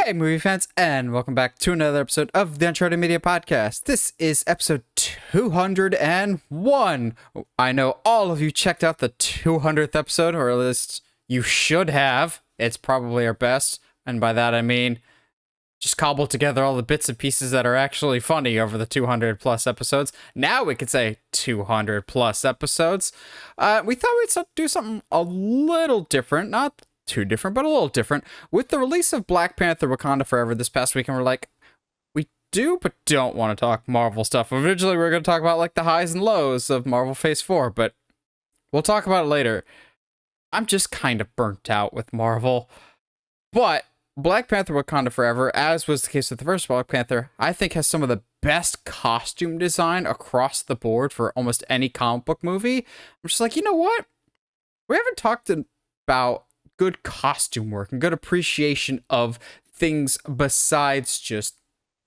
Hey, movie fans, and welcome back to another episode of the Uncharted Media Podcast. This is episode 201. I know all of you checked out the 200th episode, or at least you should have. It's probably our best, and by that I mean just cobbled together all the bits and pieces that are actually funny over the 200 plus episodes. Now we could say 200 plus episodes. We thought we'd do something a little different, not too different, but a little different. With the release of Black Panther Wakanda Forever this past weekend, we're like, we do but don't want to talk Marvel stuff. Originally, we were going to talk about like the highs and lows of Marvel Phase 4, but we'll talk about it later. I'm just kind of burnt out with Marvel. But Black Panther Wakanda Forever, as was the case with the first Black Panther, I think has some of the best costume design across the board for almost any comic book movie. I'm just like, you know what? We haven't talked about good costume work and good appreciation of things besides just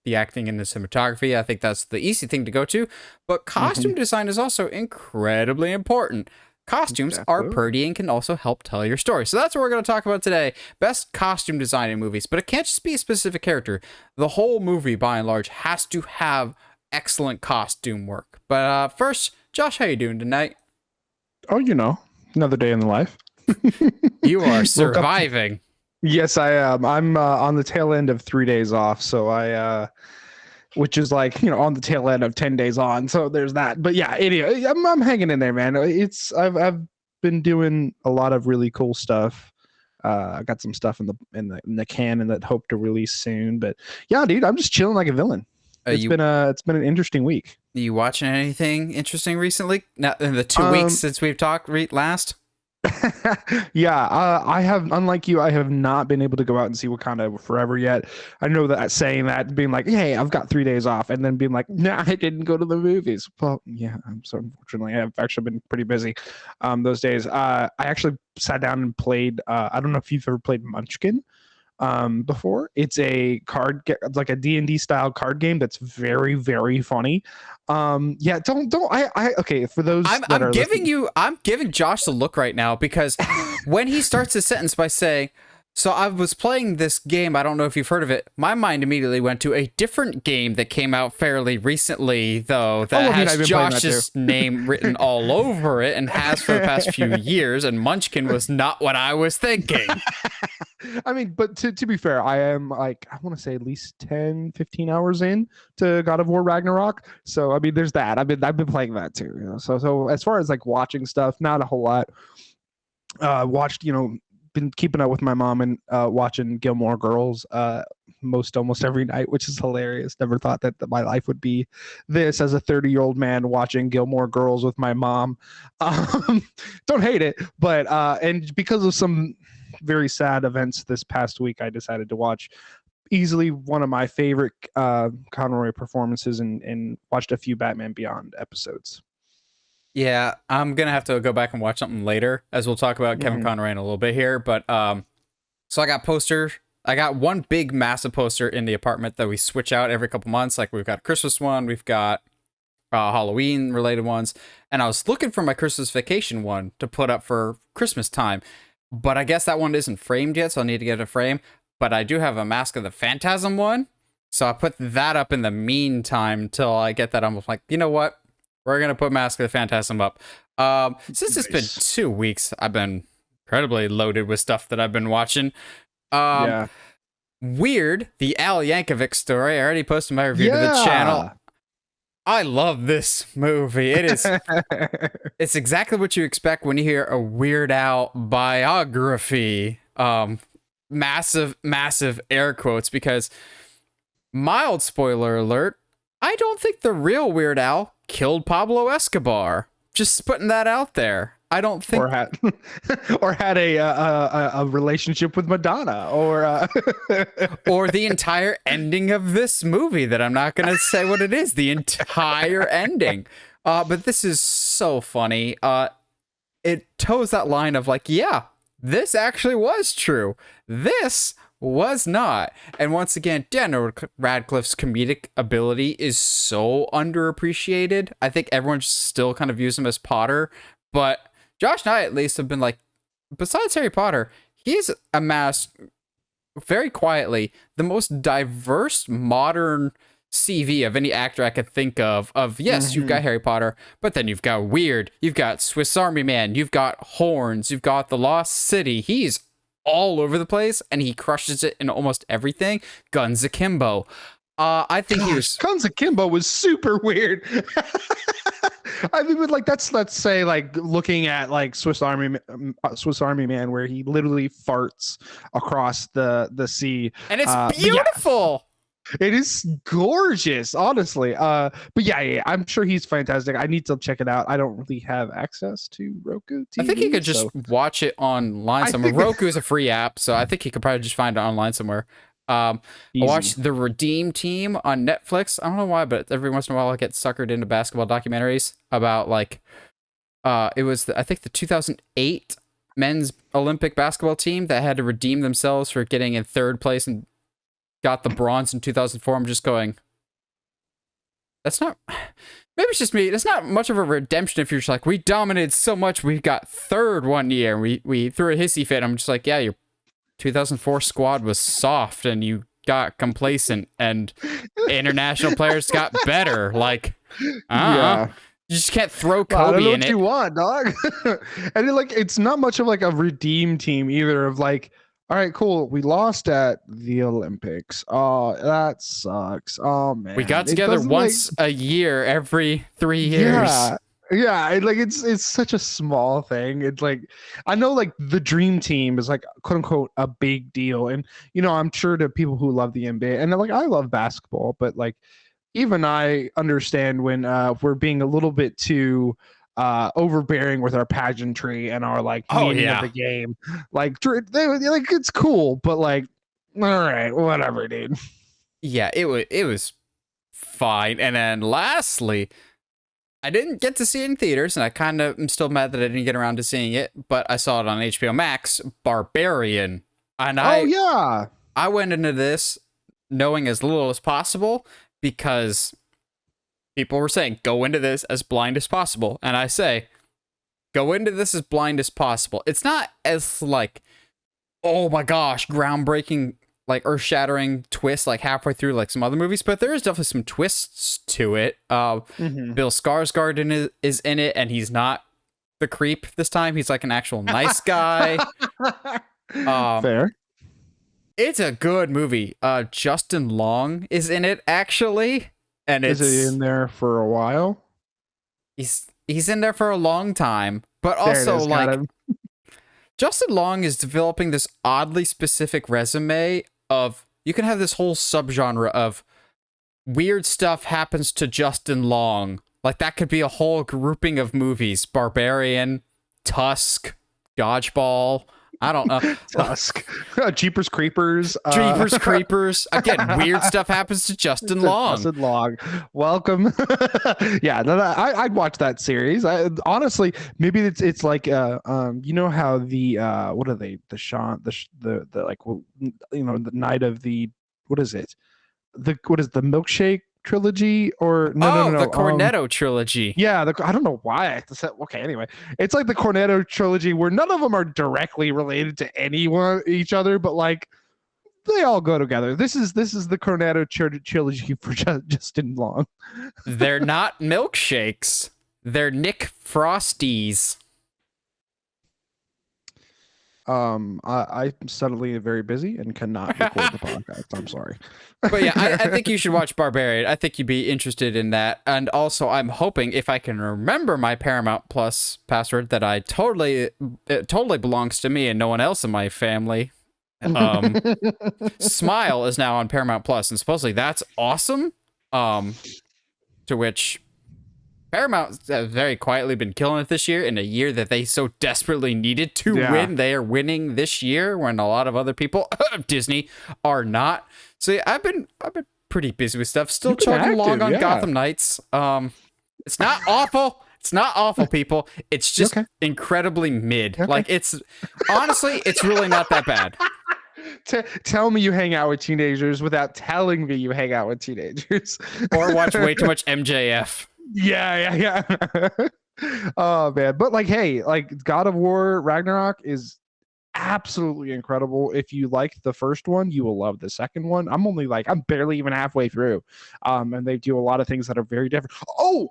the acting and the cinematography. I think that's the easy thing to go to, but costume design is also incredibly important. Costumes are pretty and can also help tell your story. So that's what we're going to talk about today. Best costume design in movies, but it can't just be a specific character. The whole movie, by and large, has to have excellent costume work. But first, Josh, how you doing tonight? Oh, another day in the life. You are surviving. Yes, I am. I'm on the tail end of 3 days off, so which is like on the tail end of 10 days on. So there's that. But yeah, anyway, I'm hanging in there, man. I've been doing a lot of really cool stuff. I got some stuff in the can and that hope to release soon. But yeah, dude, I'm just chilling like a villain. It's been an interesting week. Are you watching anything interesting recently? Not in the 2 weeks since we've talked last. Yeah, I have, unlike you, I have not been able to go out and see Wakanda Forever yet. I know that saying that, being like, hey, I've got 3 days off, and then being like, nah, I didn't go to the movies. Well, yeah, unfortunately, I've actually been pretty busy those days. I actually sat down and played, I don't know if you've ever played Munchkin before. It's a it's like a D&D style card game that's very, very funny. Yeah, okay, for those I'm giving Josh the look right now, because when he starts a sentence by saying, so I was playing this game, I don't know if you've heard of it, my mind immediately went to a different game that came out fairly recently, though, that has Josh's name written all over it and has for the past few years, and Munchkin was not what I was thinking. I mean, but to be fair, I am like, I want to say at least 10, 15 hours in to God of War Ragnarok. So, I mean, there's that. I've been playing that too, So as far as like watching stuff, not a whole lot. Watched, been keeping up with my mom and watching Gilmore Girls almost every night, which is hilarious. Never thought that my life would be this as a 30-year-old man watching Gilmore Girls with my mom. Don't hate it, but and because of some very sad events this past week, I decided to watch easily one of my favorite Conroy performances and watched a few Batman Beyond episodes. Yeah, I'm gonna have to go back and watch something later, as we'll talk about Kevin Conroy in a little bit here. But so I got one big massive poster in the apartment that we switch out every couple months. Like, we've got a Christmas one, we've got Halloween related ones, and I was looking for my Christmas vacation one to put up for Christmas time. But I guess that one isn't framed yet, so I'll need to get a frame. But I do have a Mask of the Phantasm one, so I put that up in the meantime till I get that. I'm like, you know what? We're going to put Mask of the Phantasm up. Since it's been 2 weeks, I've been incredibly loaded with stuff that I've been watching. Yeah. Weird, the Al Yankovic story. I already posted my review to the channel. I love this movie. It's exactly what you expect when you hear a Weird Al biography. Massive air quotes, because mild spoiler alert, I don't think the real Weird Al killed Pablo Escobar. Just putting that out there. I don't think, or had a relationship with Madonna, or or the entire ending of this movie that I'm not gonna say what it is. The entire ending. But this is so funny. It toes that line of like, yeah, this actually was true. This was not. And once again, Daniel Radcliffe's comedic ability is so underappreciated. I think everyone still kind of views him as Potter, but Josh and I at least have been like, besides Harry Potter, he's amassed very quietly the most diverse modern CV of any actor I could think of. Yes, you've got Harry Potter, but then you've got Weird, you've got Swiss Army Man, you've got Horns, you've got The Lost City. He's all over the place, and he crushes it in almost everything. Guns Akimbo. I think he was. Guns Akimbo was super weird. I mean, but like let's say like looking at like Swiss Army Man, where he literally farts across the sea, And it's beautiful. It is gorgeous, honestly. But yeah, I'm sure he's fantastic. I need to check it out. I don't really have access to Roku TV. I think you could just watch it online somewhere. Roku is a free app, so I think you could probably just find it online somewhere. I watched The Redeem Team on Netflix. I don't know why, but every once in a while I get suckered into basketball documentaries about like, it was I think the 2008 men's Olympic basketball team that had to redeem themselves for getting in third place and got the bronze in 2004. I'm just going, that's not, maybe it's just me. That's not much of a redemption if you're just like, we dominated so much, we got third one year. We threw a hissy fit. I'm just like, yeah, your 2004 squad was soft and you got complacent and international players got better. Like, yeah. You just can't throw I don't Kobe know in what it. you want, dog. And it's not much of like a redeem team either. Of like, all right, cool, we lost at the Olympics. Oh, that sucks. Oh man, We got together once a year every 3 years. Yeah, it's such a small thing. It's like, I know like the dream team is like quote unquote a big deal, and I'm sure to people who love the NBA, and like I love basketball, but like even I understand when we're being a little bit too overbearing with our pageantry and our like meaning of the game. Like it's cool, but like, all right, whatever, dude. Yeah, it was fine. And then lastly, I didn't get to see it in theaters, and I kind of am still mad that I didn't get around to seeing it, but I saw it on HBO Max, Barbarian. And I went into this knowing as little as possible because people were saying, go into this as blind as possible. And I say, go into this as blind as possible. It's not as like, oh my gosh, groundbreaking, like earth-shattering twist like halfway through like some other movies, but there is definitely some twists to it. Bill Skarsgård is in it, and he's not the creep this time. He's like an actual nice guy. Fair. It's a good movie. Justin Long is in it actually, and is he in there for a while? He's in there for a long time, but also like Justin Long is developing this oddly specific resume of, you can have this whole subgenre of weird stuff happens to Justin Long. Like that could be a whole grouping of movies. Barbarian, Tusk, Dodgeball. I don't know. Tusk. Jeepers Creepers. Jeepers Creepers. Again, weird stuff happens to Justin Long. Justin Long. Welcome. Yeah, I'd watch that series. Honestly, maybe it's like you know how the what are they? The Shawn the like the night of the, what is it? The milkshake trilogy, or no, the Cornetto trilogy. Yeah, I don't know why I have to say. Okay, anyway, it's like the Cornetto trilogy where none of them are directly related to each other, but like they all go together. This is the Cornetto trilogy for Justin Long. They're not milkshakes. They're Nick Frosties. I'm suddenly very busy and cannot record the podcast. I'm sorry. But yeah, I think you should watch Barbarian. I think you'd be interested in that. And also, I'm hoping, if I can remember my Paramount Plus password, that it totally belongs to me and no one else in my family. Smile is now on Paramount Plus, and supposedly that's awesome. To which Paramount has very quietly been killing it this year, in a year that they so desperately needed to win. They are winning this year when a lot of other people, Disney, are not. So yeah, I've been pretty busy with stuff. Still chugging along on Gotham Knights. It's not awful. It's not awful, people. It's just incredibly mid. Okay. Like, it's honestly, it's really not that bad. Tell me you hang out with teenagers without telling me you hang out with teenagers. Or watch way too much MJF. Yeah. Oh man, but like, hey, like God of War Ragnarok is absolutely incredible. If you liked the first one, you will love the second one. I'm barely even halfway through. And they do a lot of things that are very different. Oh,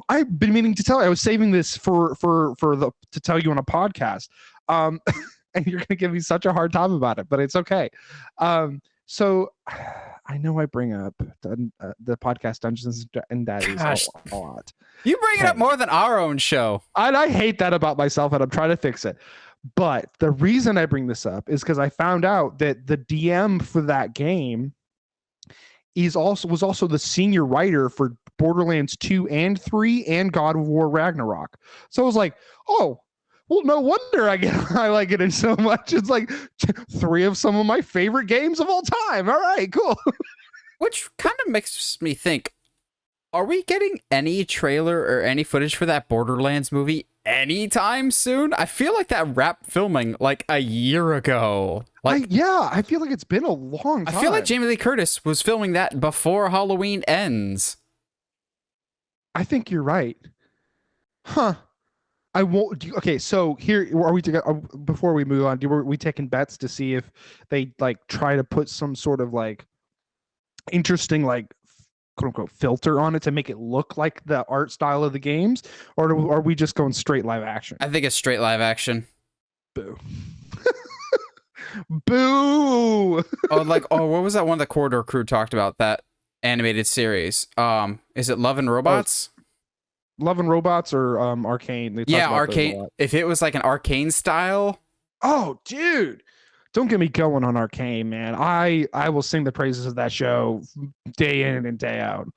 I've been meaning to tell you. I was saving this to tell you on a podcast. And you're gonna give me such a hard time about it, but it's okay. So I know I bring up the podcast Dungeons and Daddies Gosh. a lot. You bring it up more than our own show. And I hate that about myself, and I'm trying to fix it. But the reason I bring this up is because I found out that the DM for that game was also the senior writer for Borderlands 2 and 3 and God of War Ragnarok. So I was like, oh, well, no wonder I like it so much. It's like 3 of some of my favorite games of all time. All right, cool. Which kind of makes me think, are we getting any trailer or any footage for that Borderlands movie anytime soon? I feel like that wrapped filming like a year ago. I feel like it's been a long time. I feel like Jamie Lee Curtis was filming that before Halloween ends. I think you're right. Huh. I won't. Okay, so here are we before we move on. Are we taking bets to see if they like try to put some sort of like interesting like quote unquote filter on it to make it look like the art style of the games, or are we just going straight live action? I think it's straight live action. Boo. Boo. What was that one the Corridor Crew talked about, that animated series? Is it Love and Robots? Love and Robots or Arcane? Yeah, Arcane. If it was like an Arcane style. Oh, dude. Don't get me going on Arcane, man. I will sing the praises of that show day in and day out.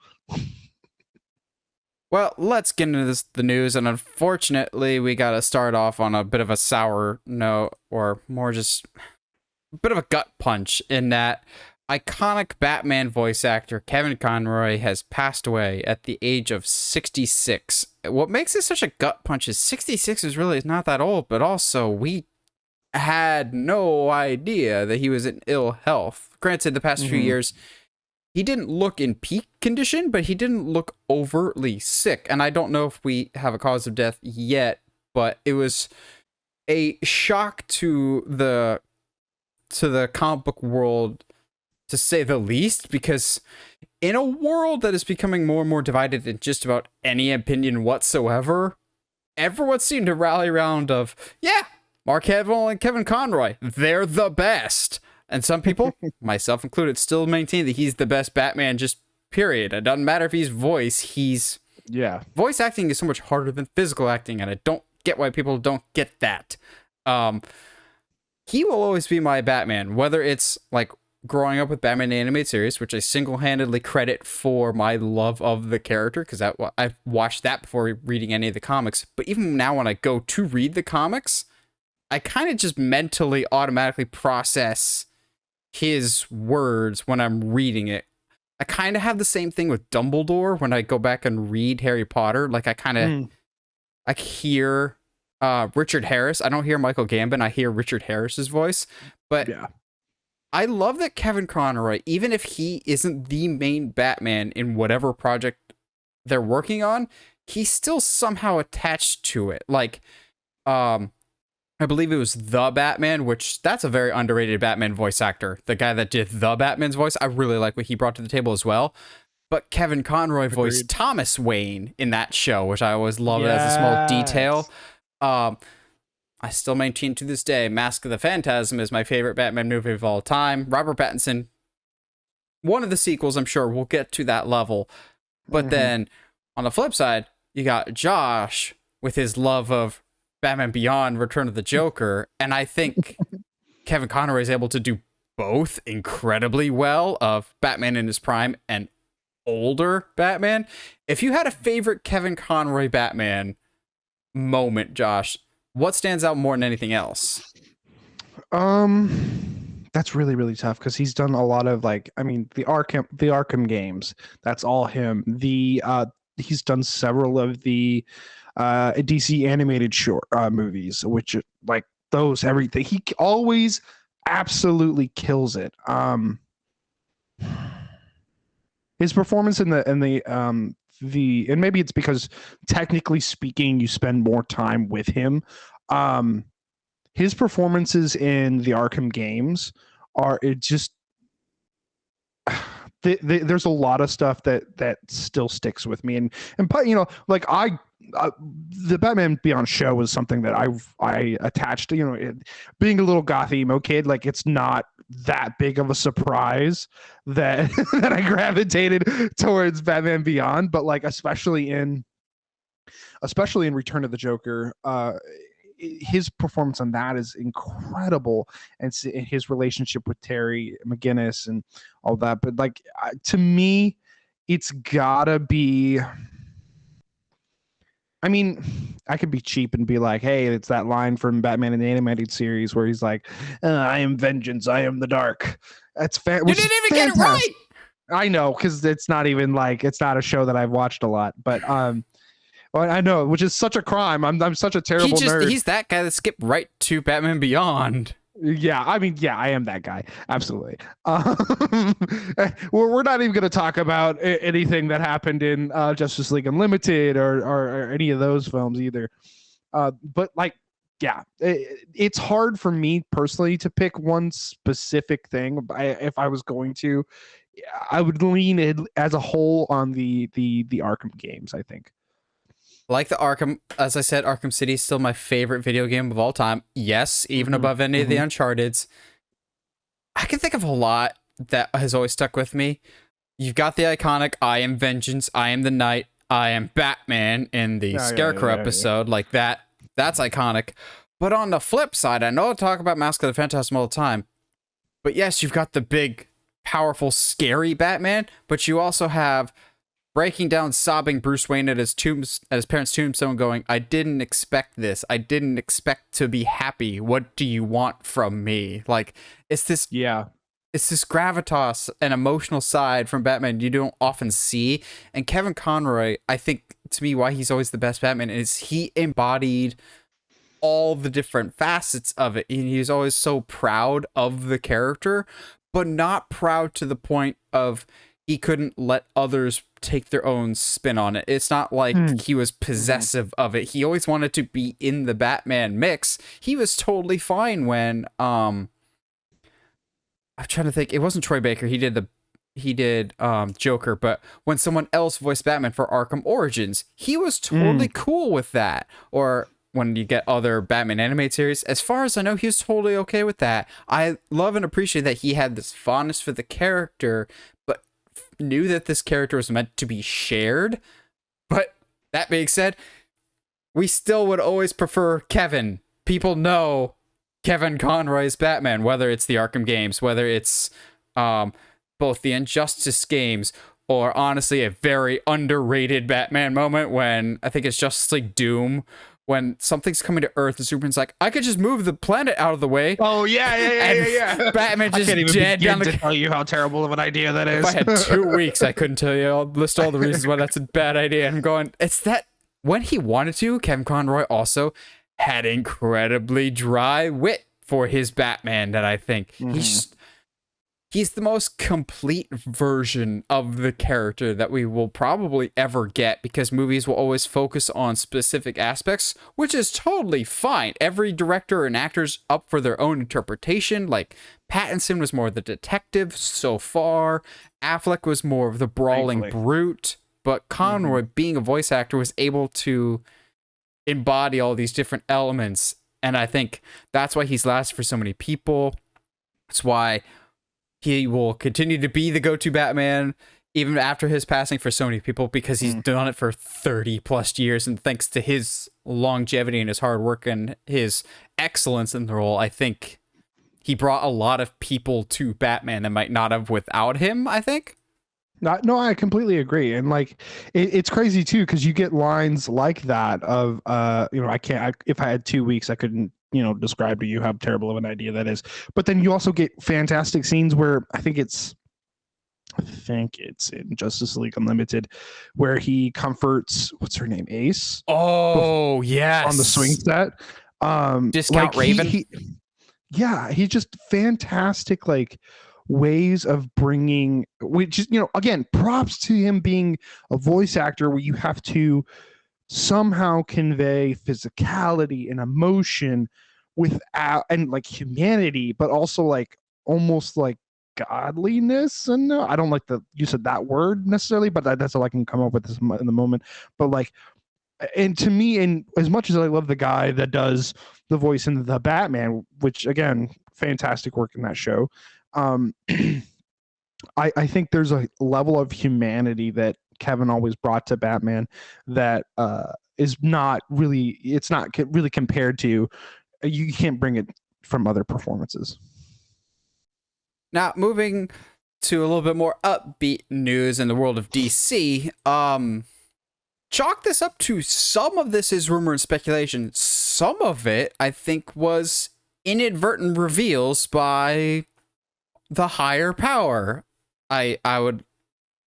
Well, let's get into the news, and unfortunately, we got to start off on a bit of a sour note, or more just a bit of a gut punch, in that iconic Batman voice actor Kevin Conroy has passed away at the age of 66. What makes it such a gut punch is 66 is really not that old, but also we had no idea that he was in ill health. Granted, the past few years, he didn't look in peak condition, but he didn't look overtly sick. And I don't know if we have a cause of death yet, but it was a shock to the comic book world, to say the least, because in a world that is becoming more and more divided in just about any opinion whatsoever, everyone seemed to rally around of, yeah, Mark Hamill and Kevin Conroy, they're the best. And some people, myself included, still maintain that he's the best Batman, just period. It doesn't matter if he's voice acting is so much harder than physical acting, and I don't get why people don't get that. He will always be my Batman, whether it's like growing up with Batman the Animated Series, which I single-handedly credit for my love of the character, because I watched that before reading any of the comics. But even now when I go to read the comics, I kind of just mentally automatically process his words when I'm reading it. I kind of have the same thing with Dumbledore when I go back and read Harry Potter. Like I hear Richard Harris. I don't hear Michael Gambon. I hear Richard Harris's voice. But yeah, I love that Kevin Conroy, even if he isn't the main Batman in whatever project they're working on, he's still somehow attached to it. Like, I believe it was The Batman, which that's a very underrated Batman voice actor. The guy that did The Batman's voice, I really like what he brought to the table as well. But Kevin Conroy voiced Thomas Wayne in that show, which I always love as a small detail. I still maintain to this day, Mask of the Phantasm is my favorite Batman movie of all time. Robert Pattinson, one of the sequels, I'm sure we'll get to that level. But then on the flip side, you got Josh with his love of Batman Beyond, Return of the Joker, and I think Kevin Conroy is able to do both incredibly well, of Batman in his prime and older Batman. If you had a favorite Kevin Conroy Batman moment, Josh, what stands out more than anything else? That's really, really tough, because he's done a lot of the Arkham games. That's all him. He's done several of the DC animated short movies, which like those, everything. He always absolutely kills it. His performance in the and maybe it's because technically speaking you spend more time with him. his performances in the Arkham games are it just there's a lot of stuff that still sticks with me, and you know, like the Batman Beyond show was something that I attached to, you know, being a little goth emo kid, like it's not that big of a surprise that that I gravitated towards Batman Beyond, but like especially in Return of the Joker, his performance on that is incredible, and his relationship with Terry McGinnis and all that. But like to me, it's gotta be. I mean, I could be cheap and be like, "Hey, it's that line from Batman in the animated series where he's like, I am vengeance, I am the dark." That's fair. You didn't even get it right. I know, because it's not even like it's not a show that I've watched a lot, but well, I know, which is such a crime. I'm such a terrible nerd. He's that guy that skipped right to Batman Beyond. Yeah, I mean, yeah, I am that guy. Absolutely. We're not even going to talk about anything that happened in Justice League Unlimited or any of those films either. But like, yeah, it's hard for me personally to pick one specific thing. If I was going to, I would lean it as a whole on the Arkham games, I think. Like the Arkham, as I said, Arkham City is still my favorite video game of all time. Yes, even above any of the Uncharted's. I can think of a lot that has always stuck with me. You've got the iconic I am vengeance, I am the night, I am Batman in the Scarecrow episode. Like that's iconic. But on the flip side, I know I talk about Mask of the Phantasm all the time. But yes, you've got the big, powerful, scary Batman, but you also have breaking down, sobbing Bruce Wayne at his parents' tombstone, going, "I didn't expect this. I didn't expect to be happy. What do you want from me?" Like, it's this gravitas and emotional side from Batman you don't often see. And Kevin Conroy, I think, to me, why he's always the best Batman is he embodied all the different facets of it. And he's always so proud of the character, but not proud to the point of he couldn't let others take their own spin on it. It's not like he was possessive of it. He always wanted to be in the Batman mix. He was totally fine when I'm trying to think. It wasn't Troy Baker. He did Joker, but when someone else voiced Batman for Arkham Origins, he was totally cool with that. Or when you get other Batman animated series, as far as I know, he was totally okay with that. I love and appreciate that he had this fondness for the character, but knew that this character was meant to be shared. But that being said, we still would always prefer Kevin. People know Kevin Conroy's Batman, whether it's the Arkham games, whether it's both the Injustice games, or honestly a very underrated Batman moment when I think it's Justice League Doom, when something's coming to Earth and Superman's like, "I could just move the planet out of the way." Oh yeah. Batman just dead down to tell you how terrible of an idea that is. If I had 2 weeks, I couldn't tell you. I'll list all the reasons why that's a bad idea. I'm going, it's that when he wanted to, Kevin Conroy also had incredibly dry wit for his Batman that I think he's the most complete version of the character that we will probably ever get, because movies will always focus on specific aspects, which is totally fine. Every director and actor's up for their own interpretation. Like Pattinson was more the detective so far. Affleck was more of the brawling brute. But Conroy, being a voice actor, was able to embody all these different elements. And I think that's why he's lasted for so many people. That's why he will continue to be the go-to Batman even after his passing for so many people, because he's done it for 30 plus years. And thanks to his longevity and his hard work and his excellence in the role, I think he brought a lot of people to Batman that might not have without him, I think. No, I completely agree. And like, it's crazy too, because you get lines like that of, if I had 2 weeks, I couldn't, describe to you how terrible of an idea that is. But then you also get fantastic scenes where I think it's in Justice League Unlimited, where he comforts, what's her name? Ace. Oh, yes. On the swing set. Discount Raven. He's just fantastic, like, ways of bringing, which is, again, props to him being a voice actor where you have to somehow convey physicality and emotion without, and like humanity, but also like almost like godliness. And I don't like the use of that word necessarily, but that's all I can come up with this in the moment. But like, and to me, and as much as I love the guy that does the voice in the Batman, which again, fantastic work in that show, I think there's a level of humanity that Kevin always brought to Batman that is not really, it's not really compared to, you can't bring it from other performances. Now, moving to a little bit more upbeat news in the world of DC, chalk this up to some of this is rumor and speculation. Some of it, I think, was inadvertent reveals by the higher power. I would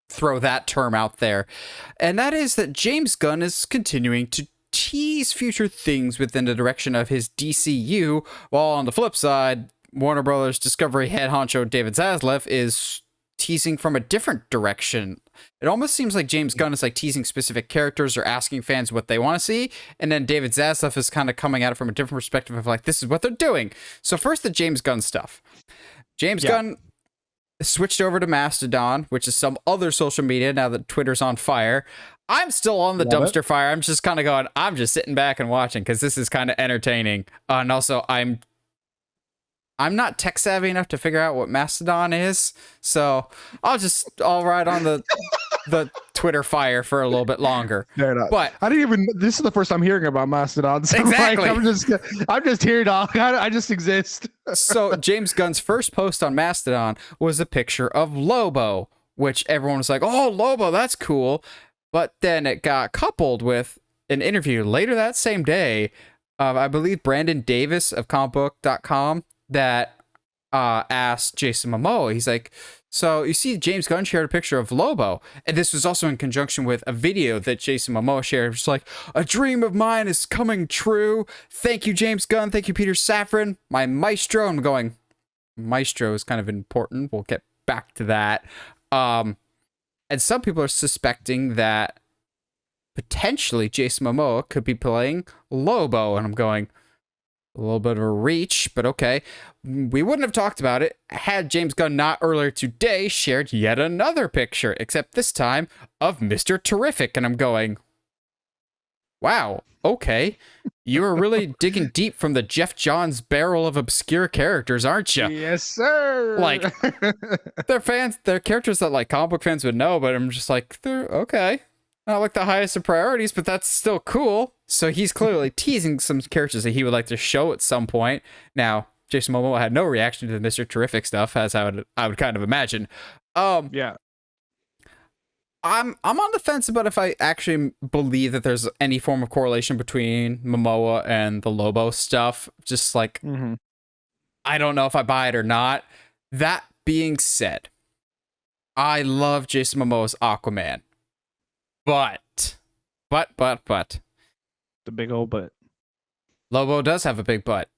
throw that term out there. And that is that James Gunn is continuing to tease future things within the direction of his DCU, while on the flip side, Warner Brothers Discovery head honcho David Zaslav is teasing from a different direction. It almost seems like James Gunn is like teasing specific characters or asking fans what they want to see, and then David Zaslav is kind of coming at it from a different perspective of like, this is what they're doing. So first, the James Gunn stuff. James Gunn switched over to Mastodon, which is some other social media now that Twitter's on fire. I'm still on the dumpster fire. I'm just kind of going, I'm just sitting back and watching because this is kind of entertaining. And also, I'm not tech savvy enough to figure out what Mastodon is, so I'll ride on the Twitter fire for a little bit longer. Fair enough. But I didn't even. This is the first I'm hearing about Mastodon. So exactly. Like, I'm just here, dog. I just exist. So James Gunn's first post on Mastodon was a picture of Lobo, which everyone was like, "Oh, Lobo, that's cool." But then it got coupled with an interview later that same day of, I believe, Brandon Davis of comicbook.com that asked Jason Momoa. He's like, so you see James Gunn shared a picture of Lobo, and this was also in conjunction with a video that Jason Momoa shared. It's like, a dream of mine is coming true. Thank you, James Gunn. Thank you, Peter Safran, my maestro. I'm going, maestro is kind of important. We'll get back to that. And some people are suspecting that potentially Jason Momoa could be playing Lobo, and I'm going, a little bit of a reach, but okay. We wouldn't have talked about it had James Gunn not earlier today shared yet another picture, except this time of Mr. Terrific. And I'm going, wow, okay. You are really digging deep from the Jeff Johns barrel of obscure characters, aren't you? Yes, sir. Like, they're characters that like comic book fans would know, but I'm just like, they're okay. Not like the highest of priorities, but that's still cool. So he's clearly teasing some characters that he would like to show at some point. Now, Jason Momoa had no reaction to the Mr. Terrific stuff, as I would kind of imagine. Yeah. I'm on the fence about if I actually believe that there's any form of correlation between Momoa and the Lobo stuff. Just like, I don't know if I buy it or not. That being said, I love Jason Momoa's Aquaman. But. The big old butt. Lobo does have a big butt.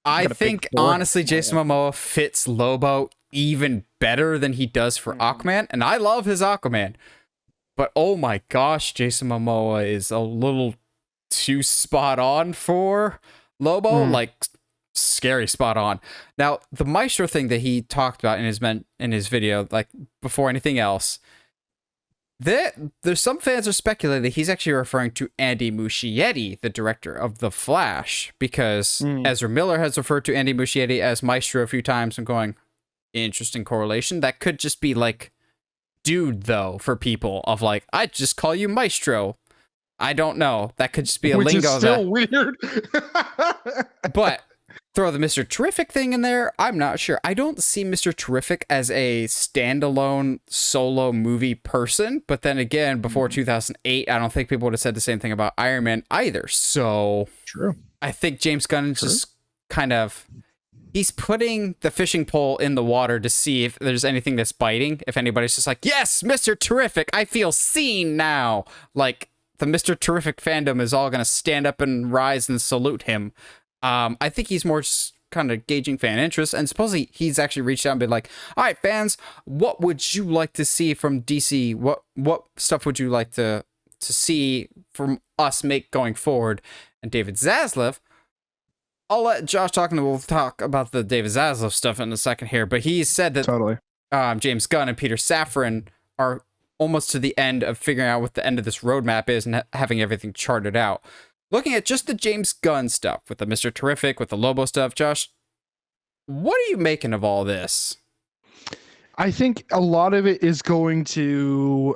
I think, honestly, Jason Momoa fits Lobo even better than he does for Aquaman. And I love his Aquaman. But oh my gosh, Jason Momoa is a little too spot on for Lobo. Like, scary spot on. Now, the Maestro thing that he talked about in his video, like, before anything else, there's some fans are speculating that he's actually referring to Andy Muschietti, the director of The Flash, because Ezra Miller has referred to Andy Muschietti as Maestro a few times. I'm going, interesting correlation. That could just be like, dude, though, for people of like, I just call you Maestro. I don't know. That could just be a Which lingo. Is still weird. But throw the Mr. Terrific thing in there, I'm not sure. I don't see Mr. Terrific as a standalone solo movie person, but then again, before 2008, I don't think people would have said the same thing about Iron Man either. So true. I think James Gunn just kind of, he's putting the fishing pole in the water to see if there's anything that's biting. If anybody's just like, yes, Mr. Terrific, I feel seen now. Like, the Mr. Terrific fandom is all going to stand up and rise and salute him. I think he's more just kind of gauging fan interest, and supposedly he's actually reached out and been like, all right, fans, what would you like to see from DC? What stuff would you like to see from us make going forward? And David Zaslav I'll let Josh talk, and we'll talk about the David Zaslav stuff in a second here. But he said that Totally. James Gunn and Peter Safran are almost to the end of figuring out what the end of this roadmap is and having everything charted out. Looking at just the James Gunn stuff with the Mr. Terrific, with the Lobo stuff, Josh, what are you making of all this? I think a lot of it is going to,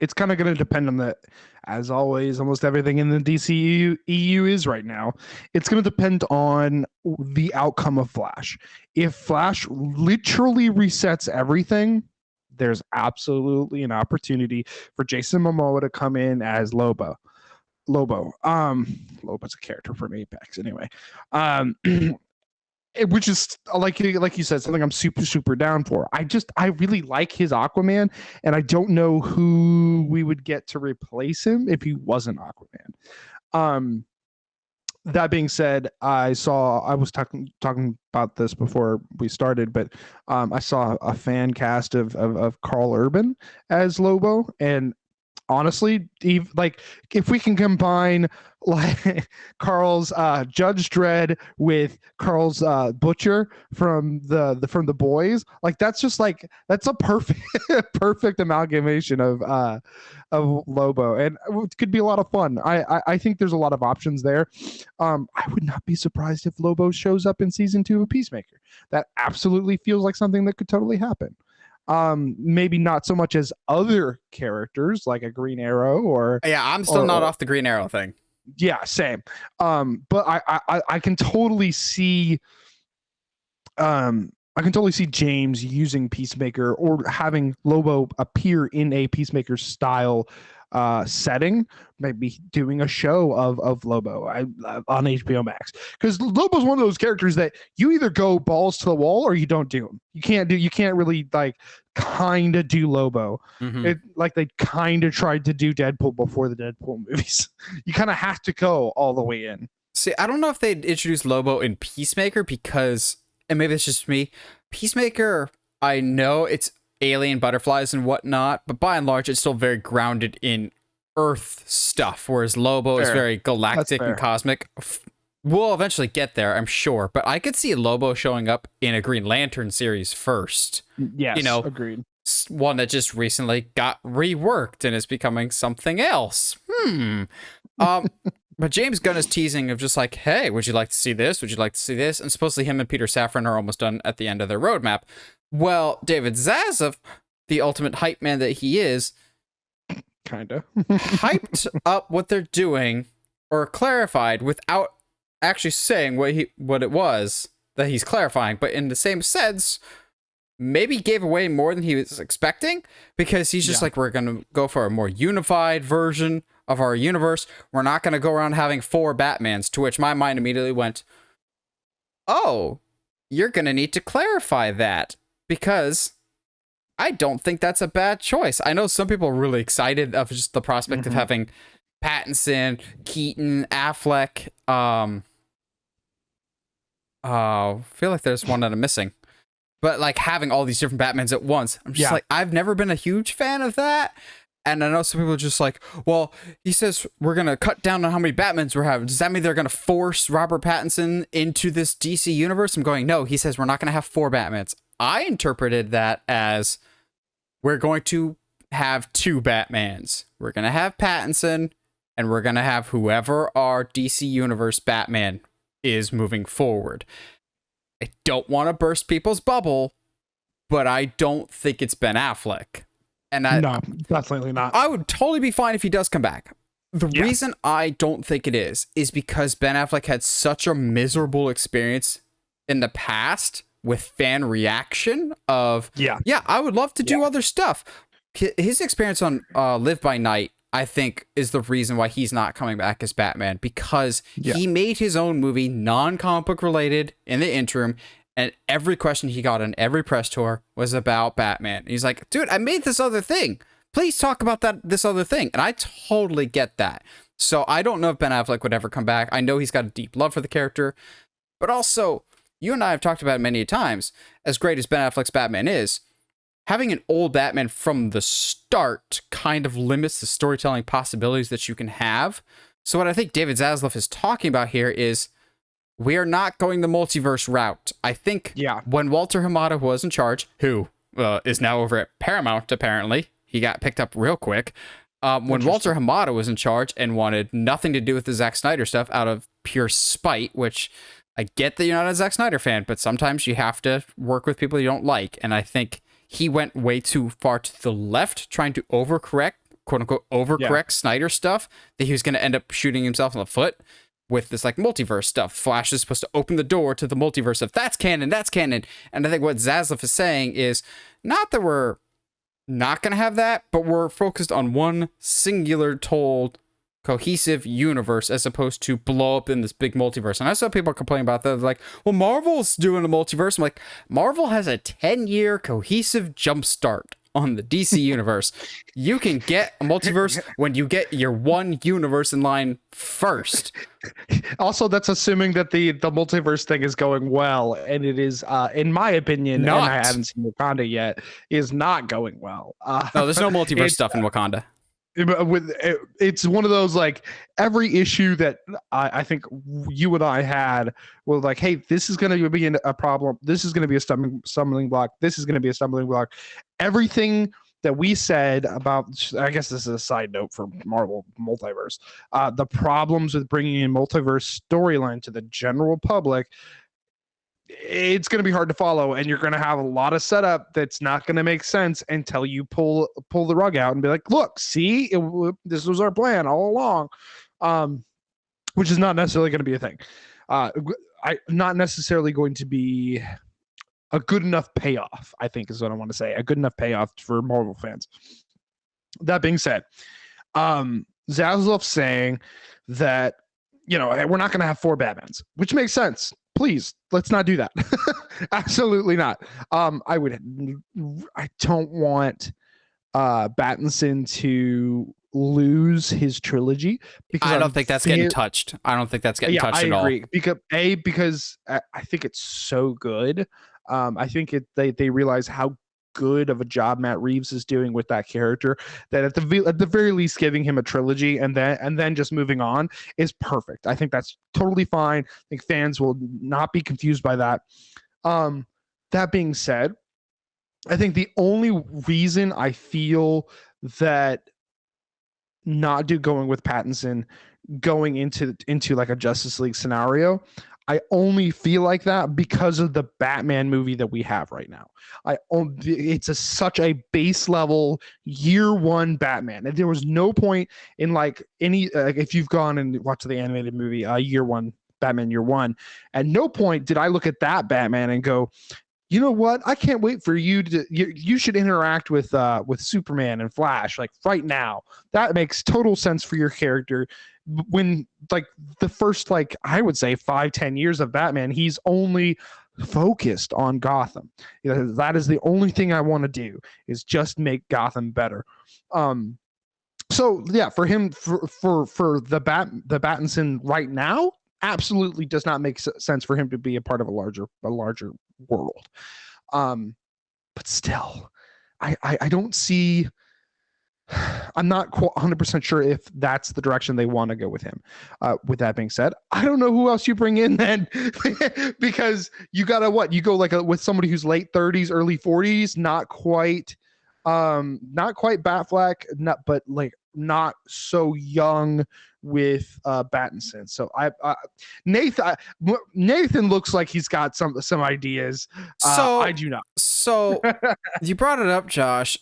it's kind of going to depend on the, as always, almost everything in the DC EU is right now. It's going to depend on the outcome of Flash. If Flash literally resets everything, there's absolutely an opportunity for Jason Momoa to come in as Lobo. Lobo's a character from Apex anyway. Which is like you said, something I'm super down for. I really like his Aquaman, and I don't know who we would get to replace him if he wasn't Aquaman. That being said, I was talking about this before we started, but I saw a fan cast of Carl Urban as Lobo, and honestly, if we can combine like Carl's Judge Dredd with Carl's Butcher from the Boys, like that's a perfect amalgamation of Lobo, and it could be a lot of fun. I think there's a lot of options there. I would not be surprised if Lobo shows up in season 2 of Peacemaker. That absolutely feels like something that could totally happen. Maybe not so much as other characters like a Green Arrow or I'm still not off the Green Arrow thing. Yeah, same. But I can totally see James using Peacemaker or having Lobo appear in a Peacemaker style setting, maybe doing a show of Lobo on HBO Max, because Lobo's one of those characters that you either go balls to the wall or you don't do him. You can't really like kind of do Lobo. It like they kind of tried to do Deadpool before the Deadpool movies. You kind of have to go all the way in. See, I don't know if they'd introduce Lobo in Peacemaker because, and maybe it's just me, Peacemaker, I know it's alien butterflies and whatnot, but by and large, it's still very grounded in Earth stuff, whereas Lobo is very galactic and cosmic. We'll eventually get there, I'm sure, but I could see Lobo showing up in a Green Lantern series first. Yes, agreed. One that just recently got reworked and is becoming something else. But James Gunn is teasing of just like, hey, would you like to see this? Would you like to see this? And supposedly him and Peter Safran are almost done at the end of their roadmap. Well, David Zaslav, the ultimate hype man that he is, kinda hyped up what they're doing, or clarified without actually saying what it was that he's clarifying, but in the same sense, maybe gave away more than he was expecting, because he's just like, we're gonna go for a more unified version of our universe. We're not gonna go around having 4 Batmans, to which my mind immediately went, oh, you're gonna need to clarify that, because I don't think that's a bad choice. I know some people are really excited of just the prospect of having Pattinson, Keaton, Affleck. I feel like there's one that I'm missing. But like having all these different Batmans at once, I'm just like, I've never been a huge fan of that. And I know some people are just like, well, he says we're going to cut down on how many Batmans we're having. Does that mean they're going to force Robert Pattinson into this DC universe? I'm going, no, he says we're not going to have 4 Batmans. I interpreted that as we're going to have 2 Batmans. We're going to have Pattinson, and we're going to have whoever our DC Universe Batman is moving forward. I don't want to burst people's bubble, but I don't think it's Ben Affleck. And no, definitely not. I would totally be fine if he does come back. The reason I don't think it is because Ben Affleck had such a miserable experience in the past with fan reaction of, I would love to do other stuff. His experience on Live by Night, I think, is the reason why he's not coming back as Batman, because he made his own movie, non-comic book related, in the interim, and every question he got on every press tour was about Batman. He's like, dude, I made this other thing. Please talk about this other thing. And I totally get that. So I don't know if Ben Affleck would ever come back. I know he's got a deep love for the character, but also, you and I have talked about it many times, as great as Ben Affleck's Batman is, having an old Batman from the start kind of limits the storytelling possibilities that you can have. So what I think David Zaslav is talking about here is, we are not going the multiverse route. I think Yeah. when Walter Hamada was in charge, who is now over at Paramount, apparently, he got picked up real quick. When Walter Hamada was in charge and wanted nothing to do with the Zack Snyder stuff out of pure spite, which I get that you're not a Zack Snyder fan, but sometimes you have to work with people you don't like. And I think he went way too far to the left, trying to overcorrect, quote unquote, overcorrect Snyder stuff, that he was going to end up shooting himself in the foot with this like multiverse stuff. Flash is supposed to open the door to the multiverse of that's canon, that's canon. And I think what Zaslav is saying is not that we're not going to have that, but we're focused on one singular told cohesive universe as opposed to blow up in this big multiverse. And I saw people complaining about that. They're like, well, Marvel's doing a multiverse. I'm like, Marvel has a 10-year cohesive jumpstart on the DC universe. You can get a multiverse when you get your one universe in line first. Also, that's assuming that the multiverse thing is going well, and it is, in my opinion, Not. and I haven't seen Wakanda yet, is not going well. No, there's no multiverse stuff in Wakanda. It's one of those like every issue that I think you and I had was like, hey, this is going to be a problem. This is going to be a stumbling block. This is going to be a stumbling block. Everything that we said about, I guess this is a side note for Marvel Multiverse, the problems with bringing in multiverse storyline to the general public, it's going to be hard to follow, and you're going to have a lot of setup that's not going to make sense until you pull the rug out and be like, look, see, this was our plan all along, which is not necessarily going to be a thing. Not necessarily going to be a good enough payoff, I think is what I want to say. A good enough payoff for Marvel fans. That being said, Zaslav saying that, we're not going to have 4 Batmans, which makes sense. Please, let's not do that. Absolutely not. I don't want Pattinson to lose his trilogy because I don't think that's getting touched. I don't think that's getting touched at all. I agree. Because I think it's so good. I think they realize how good of a job Matt Reeves is doing with that character that at the very least giving him a trilogy and then just moving on is perfect. I think that's totally fine. I think fans will not be confused by that. That being said, I think the only reason I feel that not going with Pattinson going into like a Justice League scenario, I only feel like that because of the Batman movie that we have right now. It's such a base level year one Batman. And there was no point in like any if you've gone and watched the animated movie year one, Batman year one, at no point did I look at that Batman and go, you know what? I can't wait for you should interact with Superman and Flash like right now. That makes total sense for your character. When like the first, like I would say 5-10 years of Batman, he's only focused on Gotham. That is the only thing I want to do is just make Gotham better. So yeah, for him, for the Pattinson right now, absolutely does not make sense for him to be a part of a larger world. But still, I don't see. I'm not 100% sure if that's the direction they want to go with him. With that being said, I don't know who else you bring in then, because you gotta you go like with somebody who's late 30s, early 40s, not quite Batfleck, but like not so young with Pattinson. So Nathan looks like he's got some ideas. I do not. So you brought it up, Josh.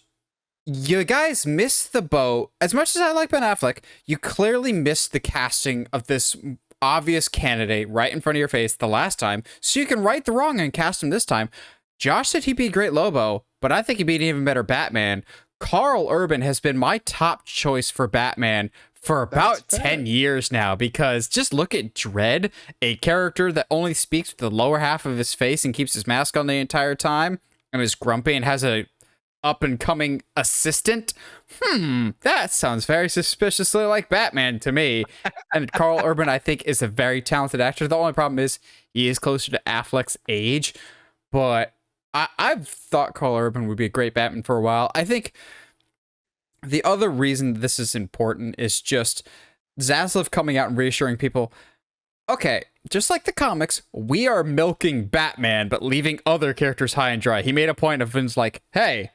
You guys missed the boat. As much as I like Ben Affleck, you clearly missed the casting of this obvious candidate right in front of your face the last time, so you can right the wrong and cast him this time. Josh said he'd be a great Lobo, but I think he'd be an even better Batman. Carl Urban has been my top choice for Batman for about 10 years now, because just look at Dredd, a character that only speaks with the lower half of his face and keeps his mask on the entire time and is grumpy and has a up-and-coming assistant. That sounds very suspiciously like Batman to me. And Carl Urban, I think, is a very talented actor. The only problem is he is closer to Affleck's age, but I've thought Carl Urban would be a great Batman for a while. I think the other reason this is important is just Zaslav coming out and reassuring people, okay, just like the comics, we are milking Batman, but leaving other characters high and dry. He made a point of Vince like, hey,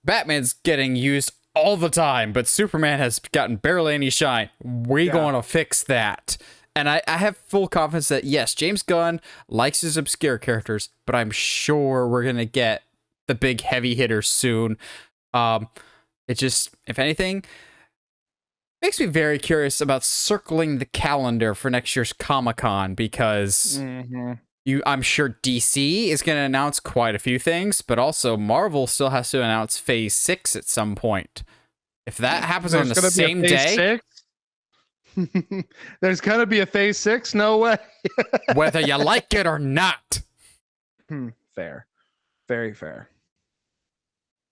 Batman's getting used all the time, but Superman has gotten barely any shine. We going to fix that. And I have full confidence that, yes, James Gunn likes his obscure characters, but I'm sure we're going to get the big heavy hitters soon. It just, if anything, makes me very curious about circling the calendar for next year's Comic-Con, because I'm sure DC is going to announce quite a few things, but also Marvel still has to announce Phase 6 at some point. If that happens on the same day... There's going to be a Phase 6? No way. Whether you like it or not. Fair. Very fair.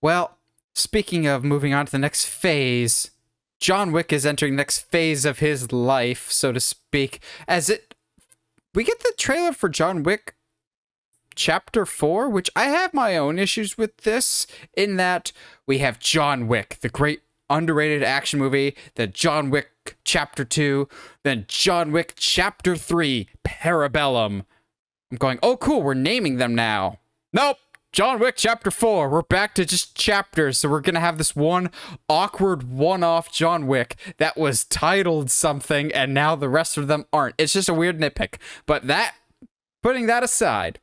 Well, speaking of moving on to the next phase... John Wick is entering the next phase of his life, so to speak. We get the trailer for John Wick Chapter 4, which I have my own issues with this, in that we have John Wick, the great underrated action movie, then John Wick Chapter 2, then John Wick Chapter 3, Parabellum. I'm going, oh cool, we're naming them now. Nope. John Wick Chapter 4, we're back to just chapters, so we're gonna have this one awkward one-off John Wick that was titled something, and now the rest of them aren't. It's just a weird nitpick. But putting that aside,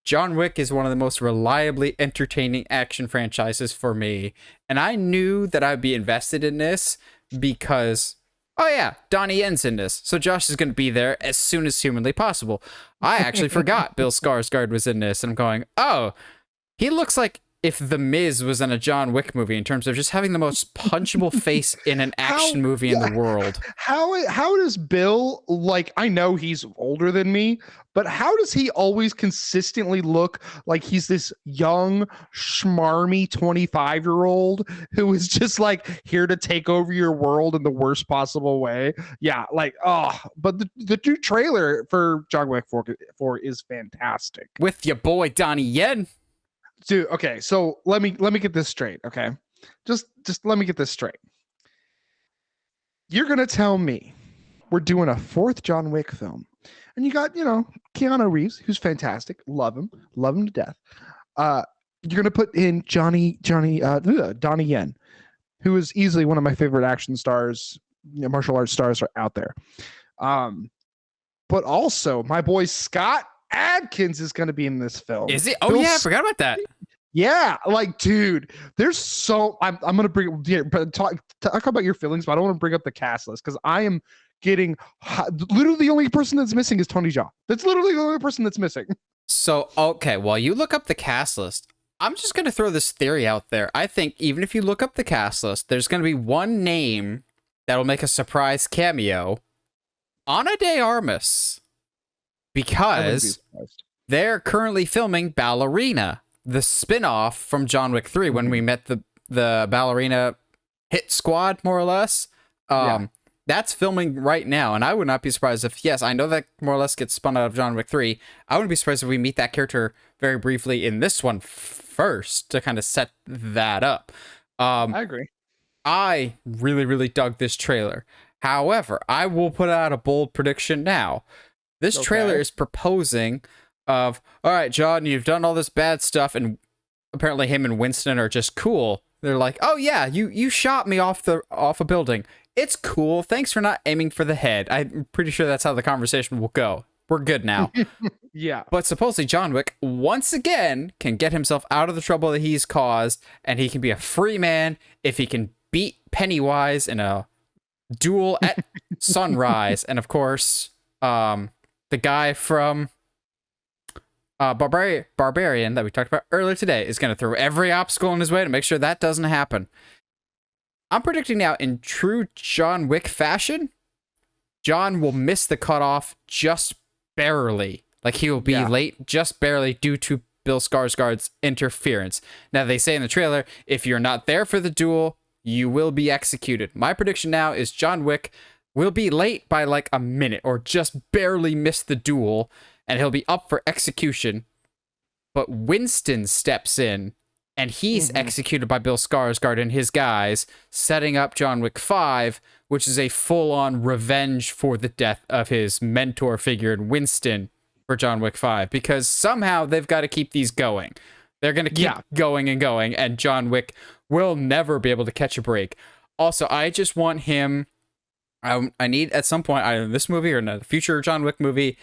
John Wick is one of the most reliably entertaining action franchises for me, and I knew that I'd be invested in this because... oh yeah, Donnie Yen's in this, so Josh is going to be there as soon as humanly possible. I actually forgot Bill Skarsgård was in this, and I'm going, oh, he looks like if The Miz was in a John Wick movie in terms of just having the most punchable face in an action movie in the world. How does Bill, like, I know he's older than me, but how does he always consistently look like he's this young, schmarmy 25-year-old who is just like here to take over your world in the worst possible way? Yeah, like, but the new trailer for John Wick 4 is fantastic. With your boy Donnie Yen. Dude, okay, so let me get this straight, okay? Just let me get this straight. You're gonna tell me we're doing a fourth John Wick film, and you got, Keanu Reeves, who's fantastic, love him to death. You're gonna put in Donnie Yen, who is easily one of my favorite action stars, martial arts stars are out there. But also my boy Scott Adkins is going to be in this film. Is he? Oh, yeah, I forgot about that. Yeah, like, dude, there's so... I'm going to bring... talk about your feelings, but I don't want to bring up the cast list, because I am getting... literally the only person that's missing is Tony Jaa. That's literally the only person that's missing. So, okay, while you look up the cast list, I'm just going to throw this theory out there. I think even if you look up the cast list, there's going to be one name that'll make a surprise cameo. Ana de Armas. Because they're currently filming Ballerina, the spinoff from John Wick 3, when we met the Ballerina hit squad, more or less. That's filming right now, and I would not be surprised if, yes, I know that more or less gets spun out of John Wick 3. I wouldn't be surprised if we meet that character very briefly in this one first to kind of set that up. I agree. I really, really dug this trailer. However, I will put out a bold prediction now. This trailer is proposing of, all right, John, you've done all this bad stuff, and apparently him and Winston are just cool. They're like, oh yeah, you shot me off a building. It's cool. Thanks for not aiming for the head. I'm pretty sure that's how the conversation will go. We're good now. Yeah. But supposedly John Wick, once again, can get himself out of the trouble that he's caused, and he can be a free man if he can beat Pennywise in a duel at sunrise. And of course, the guy from Barbarian that we talked about earlier today is going to throw every obstacle in his way to make sure that doesn't happen. I'm predicting now, in true John Wick fashion, John will miss the cutoff just barely. Like, he will be late just barely due to Bill Skarsgård's interference. Now, they say in the trailer, if you're not there for the duel, you will be executed. My prediction now is John Wick will be late by like a minute, or just barely miss the duel, and he'll be up for execution. But Winston steps in and he's executed by Bill Skarsgård and his guys, setting up John Wick 5, which is a full-on revenge for the death of his mentor figure in Winston for John Wick 5, because somehow they've got to keep these going. They're going to keep going and going, and John Wick will never be able to catch a break. Also, I just want him... I need, at some point, either in this movie or in a future John Wick movie,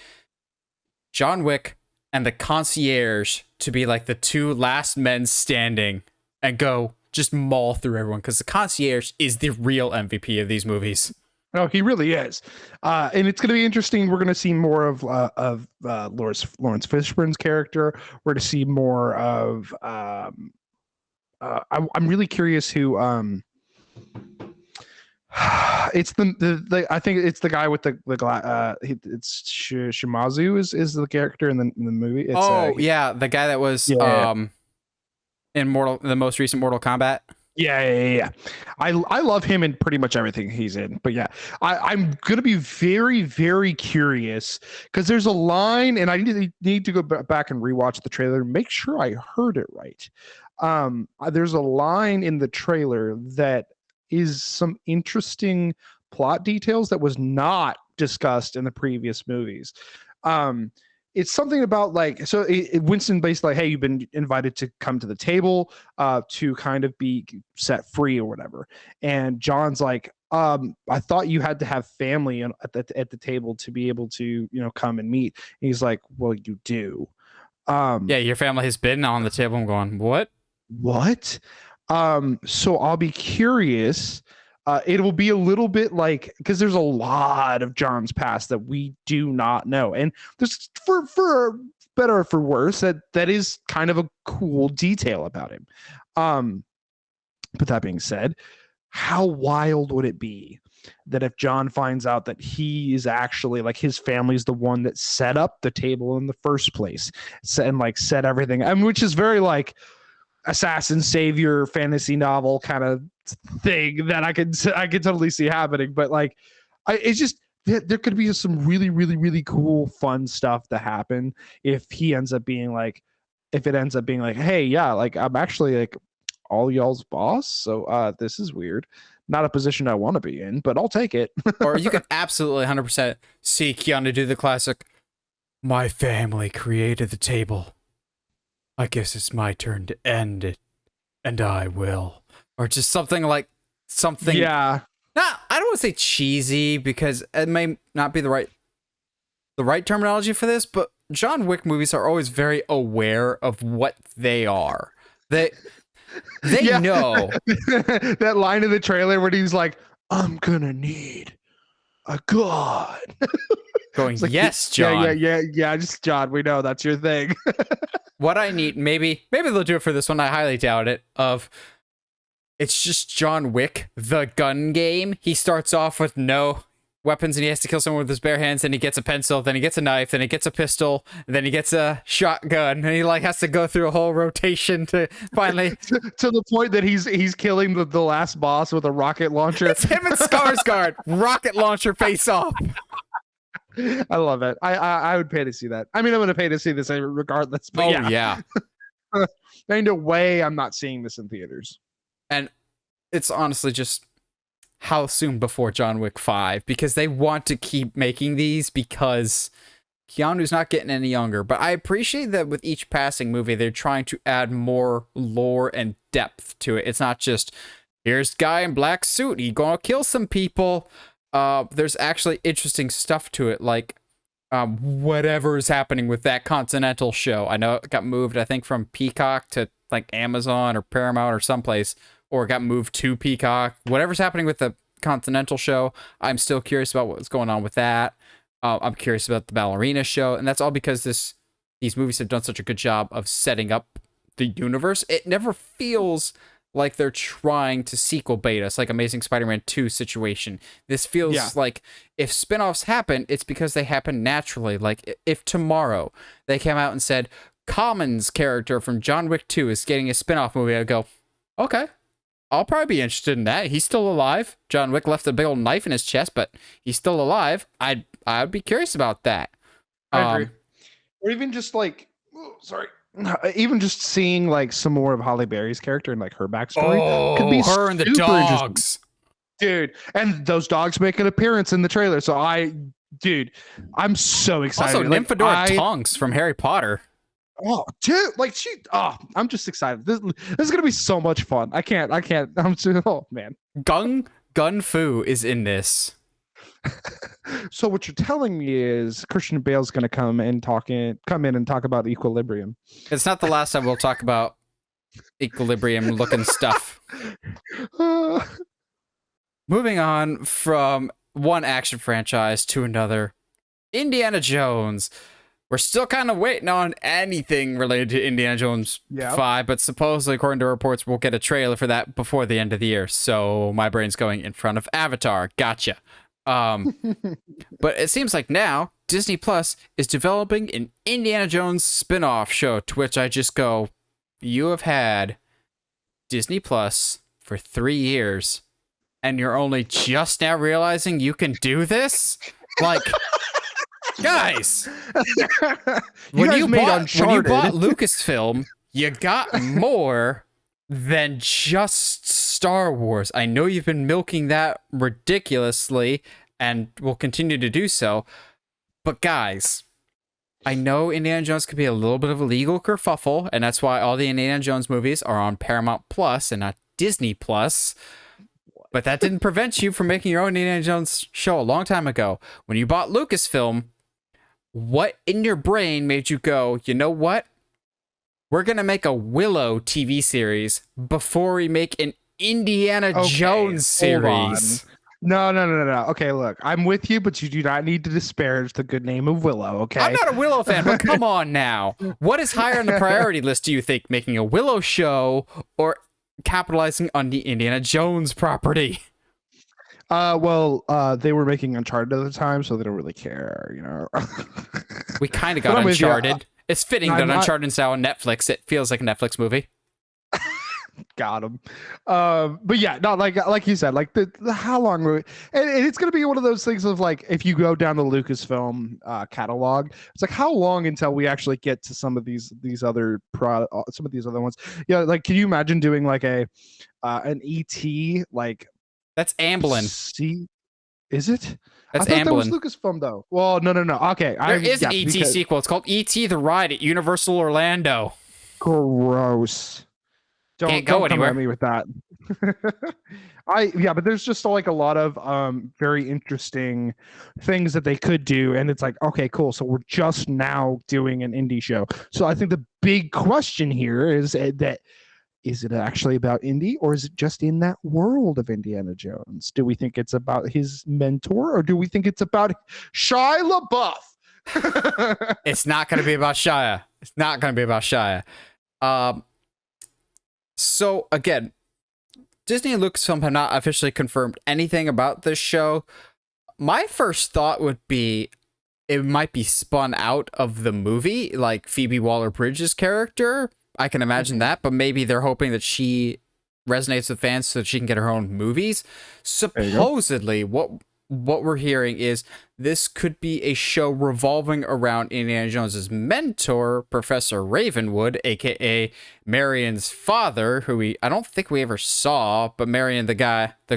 John Wick and the concierge to be like the two last men standing and go just maul through everyone, because the concierge is the real MVP of these movies. Oh, he really is. And it's going to be interesting. We're going to see more of Lawrence Fishburne's character. We're going to see more of... I'm really curious who... it's the I think it's the guy with the it's Shimazu is the character in the movie. It's, the guy that was in the most recent Mortal Kombat. Yeah. I love him in pretty much everything he's in. But yeah, I'm gonna be very, very curious, because there's a line, and I need to go back and rewatch the trailer and make sure I heard it right. There's a line in the trailer that is some interesting plot details that was not discussed in the previous movies. It's something about like, so Winston basically like, hey, you've been invited to come to the table to kind of be set free or whatever. And John's like, I thought you had to have family at the table to be able to, come and meet. And he's like, well, you do. Yeah, your family has been on the table. I'm going, what? So I'll be curious. It will be a little bit like, because there's a lot of John's past that we do not know, and there's for better or for worse, that is kind of a cool detail about him. But that being said, how wild would it be that if John finds out that he is actually like, his family's the one that set up the table in the first place, and like set everything, which is very like assassin savior fantasy novel kind of thing that I could totally see happening. But like, it's just, there could be some really, really, really cool, fun stuff to happen if it ends up being like, hey, yeah, like I'm actually like all y'all's boss. So this is weird. Not a position I want to be in, but I'll take it. Or you could absolutely 100% see Keanu do the classic, my family created the table. I guess it's my turn to end it, and I will. Or just something like something. Yeah. I don't want to say cheesy, because it may not be the right terminology for this, but John Wick movies are always very aware of what they are. They know. That line in the trailer where he's like, I'm gonna need a god. Going, like, yes, John. Yeah. Just John, we know that's your thing. What I need, maybe they'll do it for this one. I highly doubt it. It's just John Wick, the gun game. He starts off with no weapons and he has to kill someone with his bare hands. Then he gets a pencil. Then he gets a knife. Then he gets a pistol. Then he gets a shotgun. And he like has to go through a whole rotation to finally to the point that he's killing the last boss with a rocket launcher. It's him and Skarsgård. Rocket launcher face off. I love it. I would pay to see that. I mean, I'm going to pay to see this regardless. But yeah. There ain't no way I'm not seeing this in theaters. And it's honestly just how soon before John Wick 5, because they want to keep making these because Keanu's not getting any younger. But I appreciate that with each passing movie, they're trying to add more lore and depth to it. It's not just, here's guy in black suit, he gonna kill some people. There's actually interesting stuff to it, like whatever is happening with that Continental show. I know it got moved, I think, from Peacock to like Amazon or Paramount or someplace, or it got moved to Peacock. Whatever's happening with the Continental show, I'm still curious about what's going on with that. I'm curious about the ballerina show, and that's all because these movies have done such a good job of setting up the universe. It never feels like they're trying to sequel bait us, like Amazing Spider-Man 2 situation. This feels like if spinoffs happen, it's because they happen naturally. Like if tomorrow they came out and said, Common's character from John Wick 2 is getting a spinoff movie, I'd go, okay, I'll probably be interested in that. He's still alive. John Wick left a big old knife in his chest, but he's still alive. I'd be curious about that. I agree. Or even just like, even just seeing like some more of Holly Berry's character and like her backstory could be Oh, her and the super interesting, dogs. dude. And those dogs make an appearance in the trailer, so dude, I'm so excited. Also, Like, Nymphadora Tonks from Harry Potter. oh, dude, like I'm just excited. This is gonna be so much fun. I can't. I'm so, oh man. Gun Fu is in this. So what you're telling me is Christian Bale's gonna come in and talk about Equilibrium. It's not the last time we'll talk about Equilibrium looking stuff. Moving on from one action franchise to another, Indiana Jones. We're still kind of waiting on anything related to Indiana Jones 5, but supposedly, according to reports, we'll get a trailer for that before the end of the year. So my brain's going in front of Avatar. Gotcha. But it seems like now Disney Plus is developing an Indiana Jones spinoff show, to which I just go, you have had Disney Plus for 3 years, and you're only just now realizing you can do this? Like, guys, when you bought Lucasfilm, you got more than just Star Wars. I know you've been milking that ridiculously and will continue to do so, but guys, I know Indiana Jones could be a little bit of a legal kerfuffle, and that's why all the Indiana Jones movies are on Paramount Plus and not Disney Plus. But that didn't prevent you from making your own Indiana Jones show a long time ago. When you bought Lucasfilm, what in your brain made you go, you know what? We're going to make a Willow TV series before we make an Indiana Jones series. No. Okay, look, I'm with you, but you do not need to disparage the good name of Willow, okay? I'm not a Willow fan, but come on now. What is higher on the priority list, do you think? Making a Willow show or capitalizing on the Indiana Jones property? They were making Uncharted at the time, so they don't really care, you know. We kind of got Uncharted. It's fitting that Uncharted is now on Netflix. It feels like a Netflix movie. Got him. But yeah, not like you said, like the how long and it's gonna be one of those things of like, if you go down the Lucasfilm catalog, it's like, how long until we actually get to some of these other ones? Yeah, like, can you imagine doing like an ET, like, that's Amblin. See, is it? That's I thought Amblin. That was Lucasfilm though. Well, no. Okay, there is an ET sequel. It's called ET the Ride at Universal Orlando. Gross. Don't come at me with that. But there's just like a lot of very interesting things that they could do, and it's like, okay, cool. So we're just now doing an indie show. So I think the big question here is that, is it actually about Indy, or is it just in that world of Indiana Jones? Do we think it's about his mentor, or do we think it's about Shia LaBeouf? It's not going to be about Shia. It's not going to be about Shia. So again, Disney and Lucasfilm have not officially confirmed anything about this show. My first thought would be it might be spun out of the movie, like Phoebe Waller-Bridge's character. I can imagine that, but maybe they're hoping that she resonates with fans so that she can get her own movies. Supposedly, what we're hearing is this could be a show revolving around Indiana Jones's mentor, Professor Ravenwood, aka Marion's father, who I don't think we ever saw, but Marion, the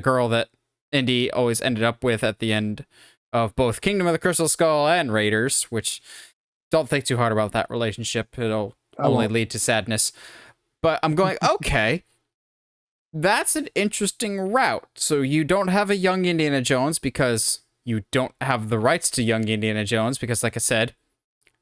girl that Indy always ended up with at the end of both Kingdom of the Crystal Skull and Raiders, which don't think too hard about that relationship. It'll only lead to sadness. But I'm going, okay, that's an interesting route. So you don't have a young Indiana Jones because you don't have the rights to young Indiana Jones because, like I said,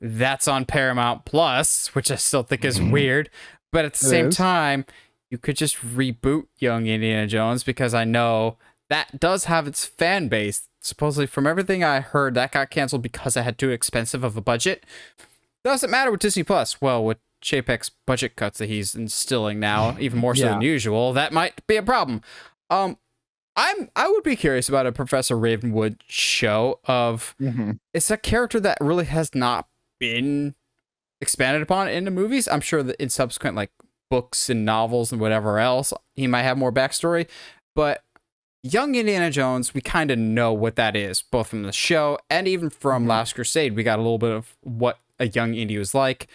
that's on Paramount Plus, which I still think is weird. But at the same time, you could just reboot young Indiana Jones because I know that does have its fan base. Supposedly, from everything I heard, that got canceled because it had too expensive of a budget. Doesn't matter with Disney Plus. Well, with Chapek's budget cuts that he's instilling now, even more so than usual, that might be a problem. I would be curious about a Professor Ravenwood show of it's a character that really has not been expanded upon in the movies. I'm sure that in subsequent like books and novels and whatever else, he might have more backstory, but young Indiana Jones, we kind of know what that is, both from the show and even from Last Crusade. We got a little bit of what a young Indy was like.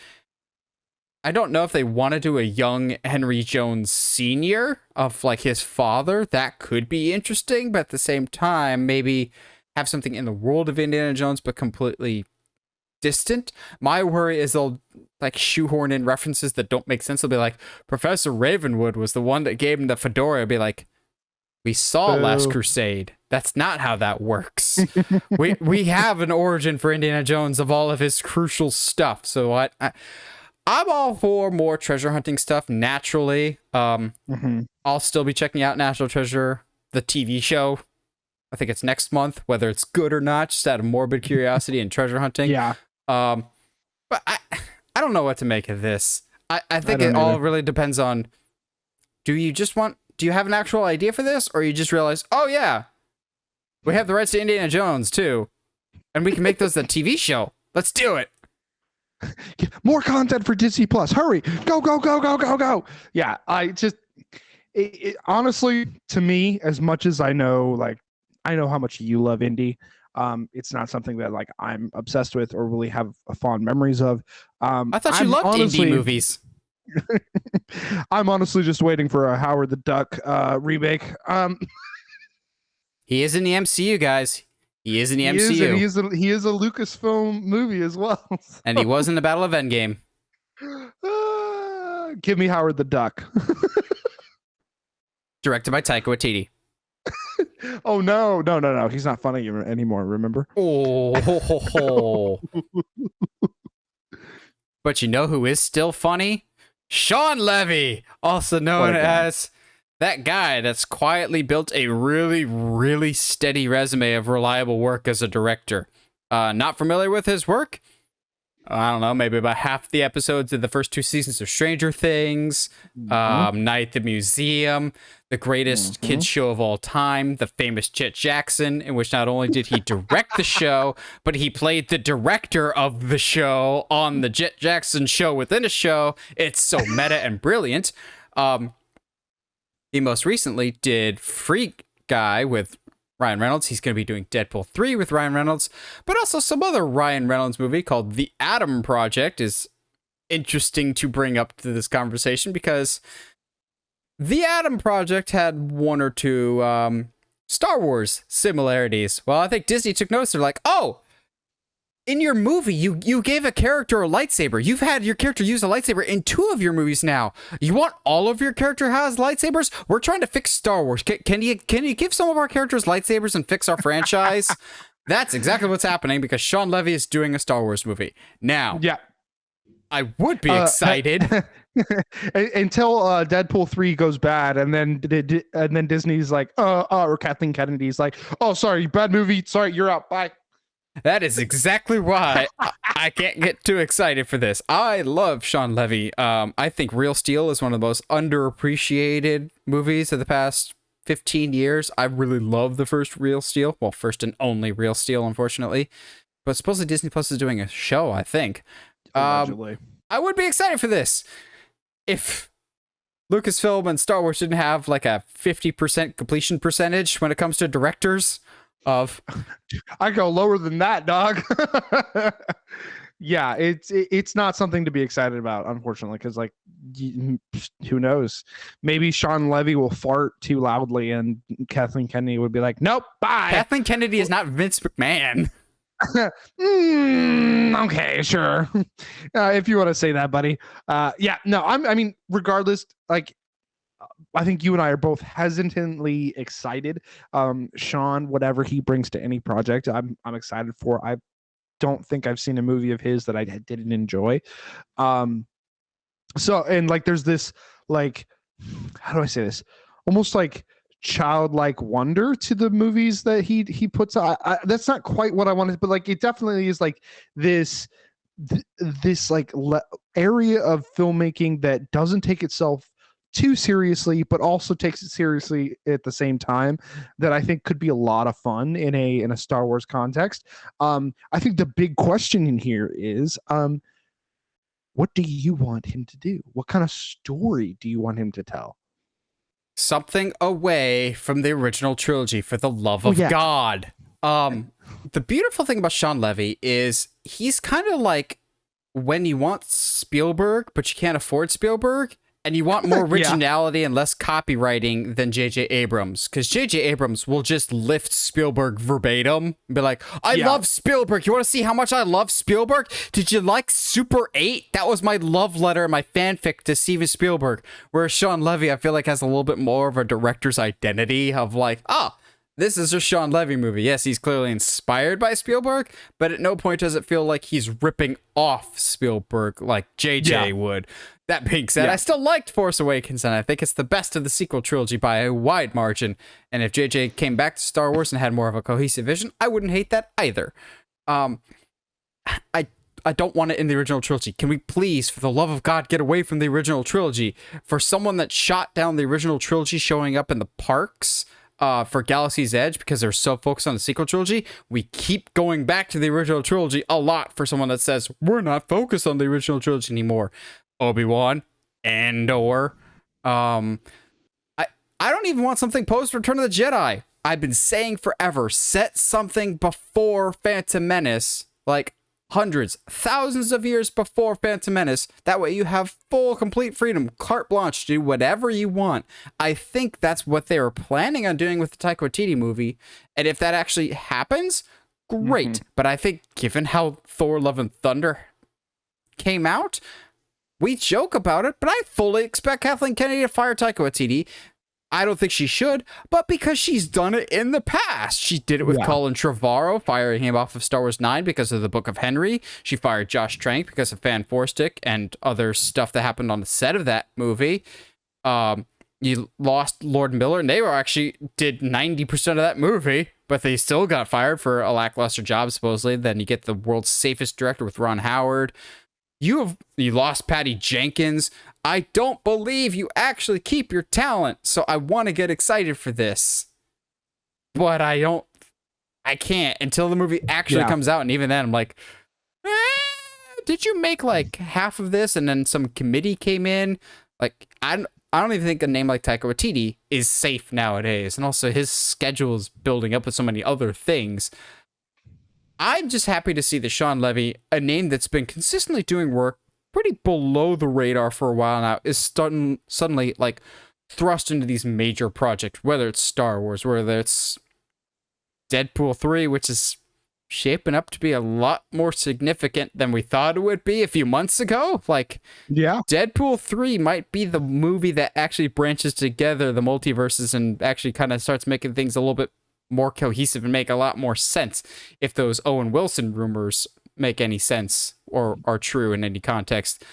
I don't know if they want to do a young Henry Jones Sr. of like his father. That could be interesting, but at the same time, maybe have something in the world of Indiana Jones, but completely distant. My worry is they'll like shoehorn in references that don't make sense. They'll be like, Professor Ravenwood was the one that gave him the fedora. It'll be like, we saw Last Crusade. That's not how that works. we have an origin for Indiana Jones of all of his crucial stuff. So I'm all for more treasure hunting stuff. Naturally, I'll still be checking out National Treasure, the TV show. I think it's next month, whether it's good or not, just out of morbid curiosity and treasure hunting. Yeah. But I don't know what to make of this. I think it all really depends on, do you have an actual idea for this? Or you just realize, oh yeah, we have the rights to Indiana Jones too. And we can make this a TV show. Let's do it. More content for Disney Plus. Hurry. Go, go, go, go, go, go. Yeah. Honestly, to me, as much as I know how much you love Indy. It's not something that like I'm obsessed with or really have fond memories of. I thought you loved Indy movies. I'm honestly just waiting for a Howard the Duck remake. He is in the MCU, guys. He is in the MCU. He is a Lucasfilm movie as well. So. And he was in the Battle of Endgame. Give me Howard the Duck. Directed by Taika Waititi. Oh no. He's not funny anymore, remember? Oh. But you know who is still funny? Shawn Levy, also known as that guy that's quietly built a really, really steady resume of reliable work as a director. Not familiar with his work? I don't know, maybe about half the episodes of the first 2 seasons of Stranger Things, Night at the Museum, the greatest kids show of all time, the famous Chet Jackson, in which not only did he direct the show, but he played the director of the show on the Chet Jackson show within a show. It's so meta and brilliant. He most recently did Free Guy with Ryan Reynolds. He's going to be doing Deadpool 3 with Ryan Reynolds, but also some other Ryan Reynolds movie called The Adam Project is interesting to bring up to this conversation because The Adam Project had 1 or 2 Star Wars similarities. Well, I think Disney took notice. They're like, oh, in your movie, you gave a character a lightsaber. You've had your character use a lightsaber in 2 of your movies now. You want all of your character has lightsabers? We're trying to fix Star Wars. Can you give some of our characters lightsabers and fix our franchise? That's exactly what's happening because Shawn Levy is doing a Star Wars movie. Now, yeah, I would be excited. Until Deadpool 3 goes bad, and then Disney's like, or Kathleen Kennedy's like, oh, sorry, bad movie. Sorry, you're out. Bye. That is exactly why I can't get too excited for this. I love Shawn Levy. I think Real Steel is one of the most underappreciated movies of the past 15 years. I really love the first Real Steel. Well, first and only Real Steel, unfortunately. But supposedly Disney Plus is doing a show, I think. Allegedly. I would be excited for this. If Lucasfilm and Star Wars didn't have like a 50% completion percentage when it comes to directors of... I go lower than that, dog. Yeah, it's not something to be excited about, unfortunately, because like, who knows? Maybe Shawn Levy will fart too loudly, and Kathleen Kennedy would be like, "Nope, bye." Kathleen Kennedy is not Vince McMahon. Okay, sure. If you want to say that, buddy. Yeah, no, I mean, regardless, like, I think you and I are both hesitantly excited. Shawn, whatever he brings to any project, I'm excited for. I don't think I've seen a movie of his that I didn't enjoy. So, and like, there's this, like, how do I say this? Almost like childlike wonder to the movies that he puts out. That's not quite what I wanted, but like, it definitely is like this like area of filmmaking that doesn't take itself too seriously, but also takes it seriously at the same time, that I think could be a lot of fun in a Star Wars context. I think the big question in here is, what do you want him to do? What kind of story do you want him to tell? Something away from the original trilogy, for the love of God. The beautiful thing about Shawn Levy is he's kind of like when you want Spielberg, but you can't afford Spielberg, and you want more originality and less copywriting than J.J. Abrams, because J.J. Abrams will just lift Spielberg verbatim and be like, I love Spielberg. You want to see how much I love Spielberg? Did you like Super 8? That was my love letter, my fanfic to Steven Spielberg. Whereas Shawn Levy, I feel like, has a little bit more of a director's identity of like, this is a Shawn Levy movie. Yes, he's clearly inspired by Spielberg, but at no point does it feel like he's ripping off Spielberg like JJ would. That being said, I still liked Force Awakens, and I think it's the best of the sequel trilogy by a wide margin. And if JJ came back to Star Wars and had more of a cohesive vision, I wouldn't hate that either. I don't want it in the original trilogy. Can we please, for the love of God, get away from the original trilogy? For someone that shot down the original trilogy showing up in the parks for Galaxy's Edge because they're so focused on the sequel trilogy, we keep going back to the original trilogy a lot for someone that says, we're not focused on the original trilogy anymore. Obi-Wan, Andor. I don't even want something post Return of the Jedi. I've been saying forever, set something before Phantom Menace, like hundreds, thousands of years before Phantom Menace. That way you have full, complete freedom, carte blanche, do whatever you want. I think that's what they were planning on doing with the Taika Waititi movie. And if that actually happens, great. But I think given how Thor Love and Thunder came out, we joke about it, but I fully expect Kathleen Kennedy to fire Taika Waititi. I don't think she should, but because she's done it in the past. She did it with Colin Trevorrow, firing him off of Star Wars 9 because of the Book of Henry. She fired Josh Trank because of Fan Four Stick and other stuff that happened on the set of that movie. You lost Lord Miller, and they were actually did 90% of that movie, but they still got fired for a lackluster job, supposedly. Then you get the world's safest director with Ron Howard. You lost Patty Jenkins. I don't believe you actually keep your talent, so I want to get excited for this. But I can't until the movie actually comes out, and even then I'm like, did you make like half of this and then some committee came in? Like, I don't even think a name like Taika Waititi is safe nowadays, and also his schedule is building up with so many other things. I'm just happy to see that Shawn Levy, a name that's been consistently doing work pretty below the radar for a while now, is suddenly like thrust into these major projects, whether it's Star Wars, whether it's Deadpool 3, which is shaping up to be a lot more significant than we thought it would be a few months ago. Like, Deadpool 3 might be the movie that actually branches together the multiverses and actually kind of starts making things a little bit more cohesive and make a lot more sense, if those Owen Wilson rumors make any sense or are true in any context.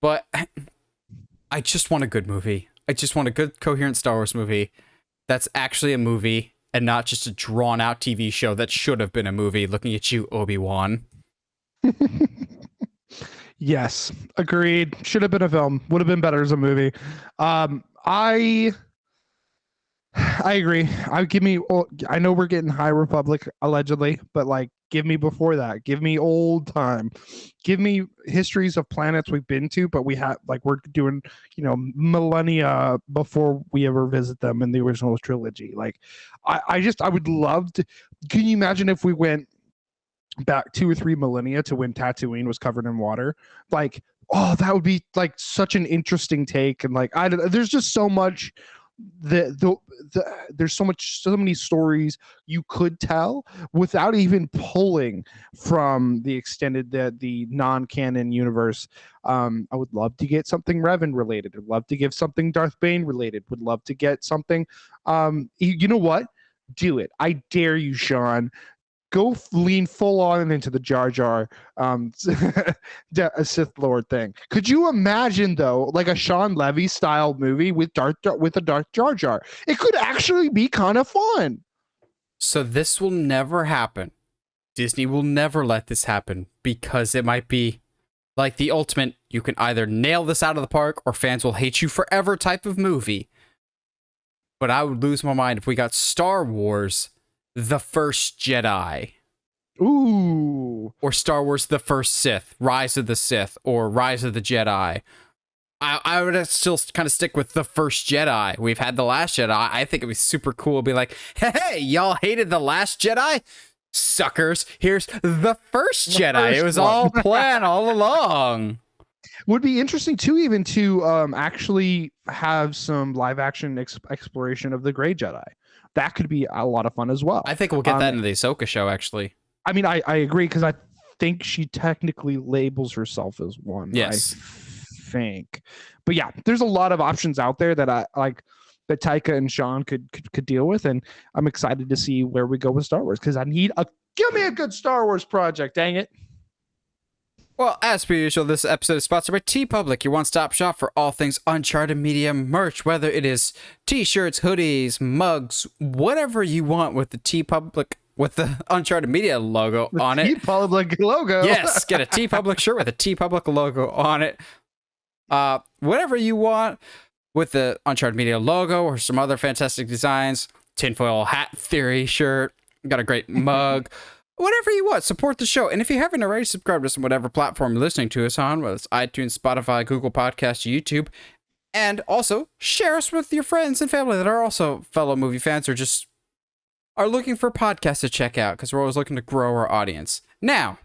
But I just want a good movie. I just want a good, coherent Star Wars movie that's actually a movie and not just a drawn-out TV show that should have been a movie. Looking at you, Obi-Wan. Yes, agreed. Should have been a film. Would have been better as a movie. I agree. I know we're getting High Republic allegedly, but like, give me before that. Give me old time. Give me histories of planets we've been to, but we're doing, millennia before we ever visit them in the original trilogy. Like, I would love to. Can you imagine if we went back 2 or 3 millennia to when Tatooine was covered in water? Like, oh, that would be like such an interesting take. And like, there's just so much. There's so many stories you could tell without even pulling from the extended the non-canon universe. I would love to get something Revan related. I'd love to give something Darth Bane related. Would love to get something. You know what? Do it. I dare you, Sean. Go lean full on into the Jar Jar a Sith Lord thing. Could you imagine though, like a Shawn Levy style movie with a Darth Jar Jar? It could actually be kind of fun. So this will never happen. Disney will never let this happen because it might be like the ultimate, you can either nail this out of the park or fans will hate you forever type of movie. But I would lose my mind if we got Star Wars The First Jedi. Ooh. Or Star Wars The First Sith, Rise of the Sith, or Rise of the Jedi. I would still kind of stick with The First Jedi. We've had The Last Jedi. I think it'd be super cool to be like, hey, y'all hated The Last Jedi? Suckers, here's the first Jedi. It first was one. all planned all along. Would be interesting too, even to actually have some live action exploration of the Gray Jedi. That could be a lot of fun as well. I think we'll get that in the Ahsoka show, actually. I mean, I agree, because I think she technically labels herself as one. Yes. I think. But yeah, there's a lot of options out there that I like, that Taika and Shawn could deal with, and I'm excited to see where we go with Star Wars, because give me a good Star Wars project, dang it. Well, as per usual, this episode is sponsored by TeePublic, your one-stop shop for all things Uncharted Media merch, whether it is t-shirts, hoodies, mugs, whatever you want with the TeePublic, with the Uncharted Media logo on it. TeePublic logo. Yes, get a TeePublic shirt with a TeePublic logo on it. Whatever you want with the Uncharted Media logo or some other fantastic designs. Tinfoil hat theory shirt. Got a great mug. Whatever you want, support the show. And if you haven't already, subscribed to us on whatever platform you're listening to us on, whether it's iTunes, Spotify, Google Podcasts, YouTube. And also, share us with your friends and family that are also fellow movie fans or just are looking for podcasts to check out, because we're always looking to grow our audience. Now,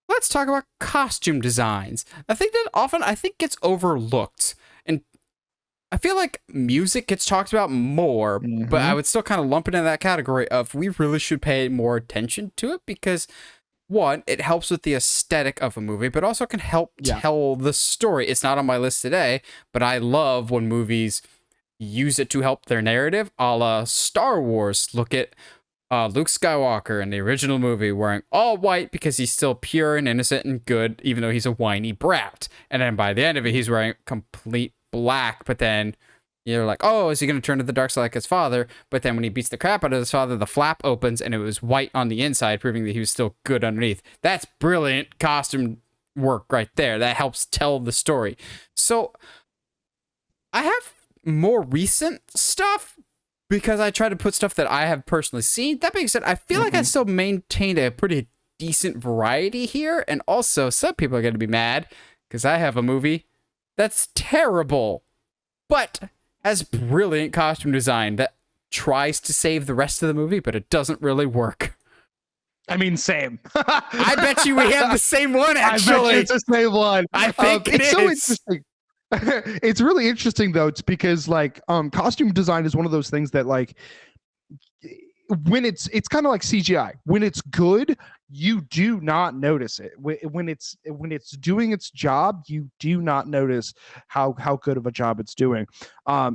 let's talk about costume designs. I think that often, gets overlooked. And I feel like music gets talked about more, but I would still kind of lump it in that category of we really should pay more attention to it, because one, it helps with the aesthetic of a movie, but also can help tell the story. It's not on my list today, but I love when movies use it to help their narrative, a la Star Wars. Look at Luke Skywalker in the original movie wearing all white because he's still pure and innocent and good, even though he's a whiny brat. And then by the end of it, he's wearing complete black, but then you're like, oh, is he going to turn to the dark side like his father? But then when he beats the crap out of his father, the flap opens and it was white on the inside, proving that he was still good underneath. That's brilliant costume work right there. That helps tell the story. So I have more recent stuff because I try to put stuff that I have personally seen. That being said, I feel like I still maintained a pretty decent variety here. And also, some people are going to be mad because I have a movie that's terrible, but has brilliant costume design that tries to save the rest of the movie, but it doesn't really work. I mean, same. I bet you we have the same one, actually. I bet you it's the same one. I think it's so interesting. It's really interesting, though. It's because, like, costume design is one of those things that, like, when it's kind of like CGI. When it's good, you do not notice it. When it's doing its job, you do not notice how good of a job it's doing.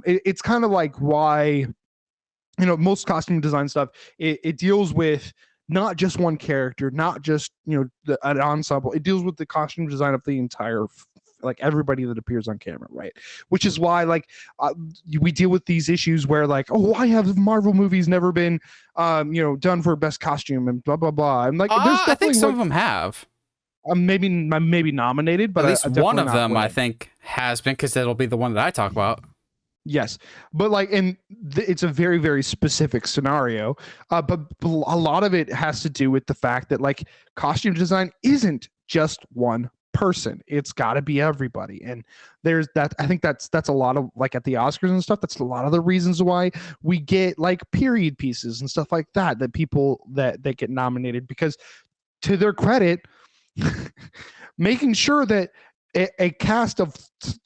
It's kind of like why, most costume design stuff, it deals with not just one character, not just an ensemble. It deals with the costume design of the entire, like, everybody that appears on camera, right? Which is why, like, we deal with these issues where, like, oh, why have Marvel movies never been done for best costume and blah blah blah. And like, there's I think some of them have. Maybe nominated, but at least one of them I think has been, because it'll be the one that I talk about. Yes, but like, it's a very, very specific scenario. But a lot of it has to do with the fact that, like, costume design isn't just one person. It's got to be everybody. And there's that. I think that's a lot of, like, at the Oscars and stuff, that's a lot of the reasons why we get, like, period pieces and stuff like that people that get nominated, because to their credit, making sure that a cast of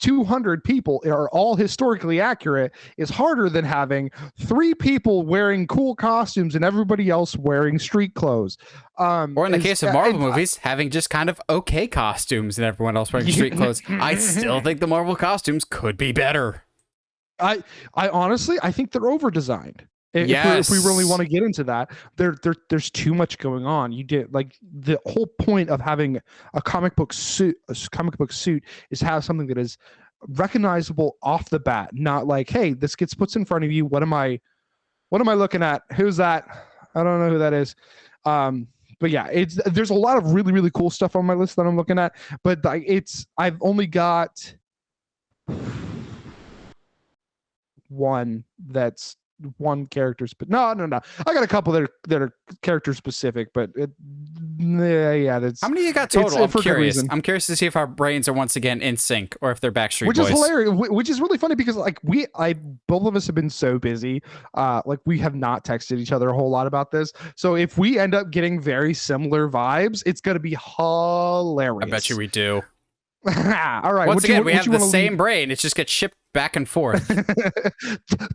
200 people are all historically accurate is harder than having 3 people wearing cool costumes and everybody else wearing street clothes. Or in the case of Marvel movies, having just kind of okay costumes and everyone else wearing street clothes. I still think the Marvel costumes could be better. I honestly, I think they're over-designed. Yes. If we really want to get into that, there's too much going on. You did, like, the whole point of having a comic book suit is have something that is recognizable off the bat, not like, hey, this gets put in front of you. What am I looking at? Who's that? I don't know who that is. But yeah, there's a lot of really, really cool stuff on my list that I'm looking at, but like, I've only got one that's one character, but no, I got a couple that are character specific, but Yeah, that's How many you got total? I'm for good curious. reason. I'm curious to see if our brains are once again in sync or if they're Backstreet Which Boys. is hilarious, which is really funny because like both of us have been so busy, like we have not texted each other a whole lot about this. So if we end up getting very similar vibes, it's gonna be hilarious. I bet you we do. All right. Once again, we have the same brain. It just gets shipped back and forth.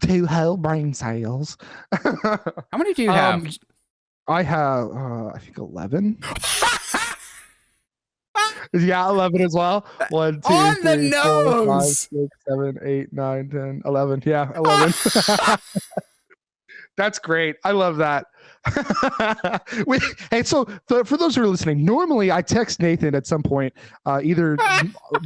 Two whole brain cells. How many do you have? I have, I think 11. Yeah, 11 as well. 1, 2, On the 3, 4, 5, nose! 6, 7, 8, 9, 10, 11. Yeah, 11. That's great. I love that. Hey, so for those who are listening, normally I text Nathan at some point. Either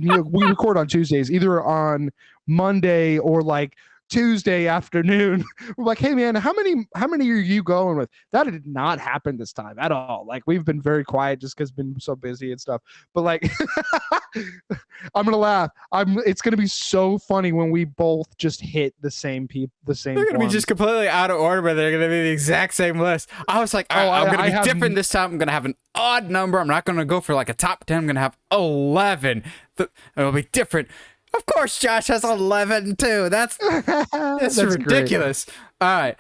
we record on Tuesdays, either on Monday or like Tuesday afternoon. We're like, hey man, how many are you going with? That did not happen this time at all. Like we've been very quiet just because been so busy and stuff. But like I'm gonna laugh. It's gonna be so funny when we both just hit the same people, the same. They're gonna be just completely out of order, but they're gonna be the exact same list. I was like, I'm gonna be different this time. I'm gonna have an odd number. I'm not gonna go for like a top 10. I'm gonna have 11. It'll be different. Of course, Josh has 11 too. That's ridiculous. Great. All right.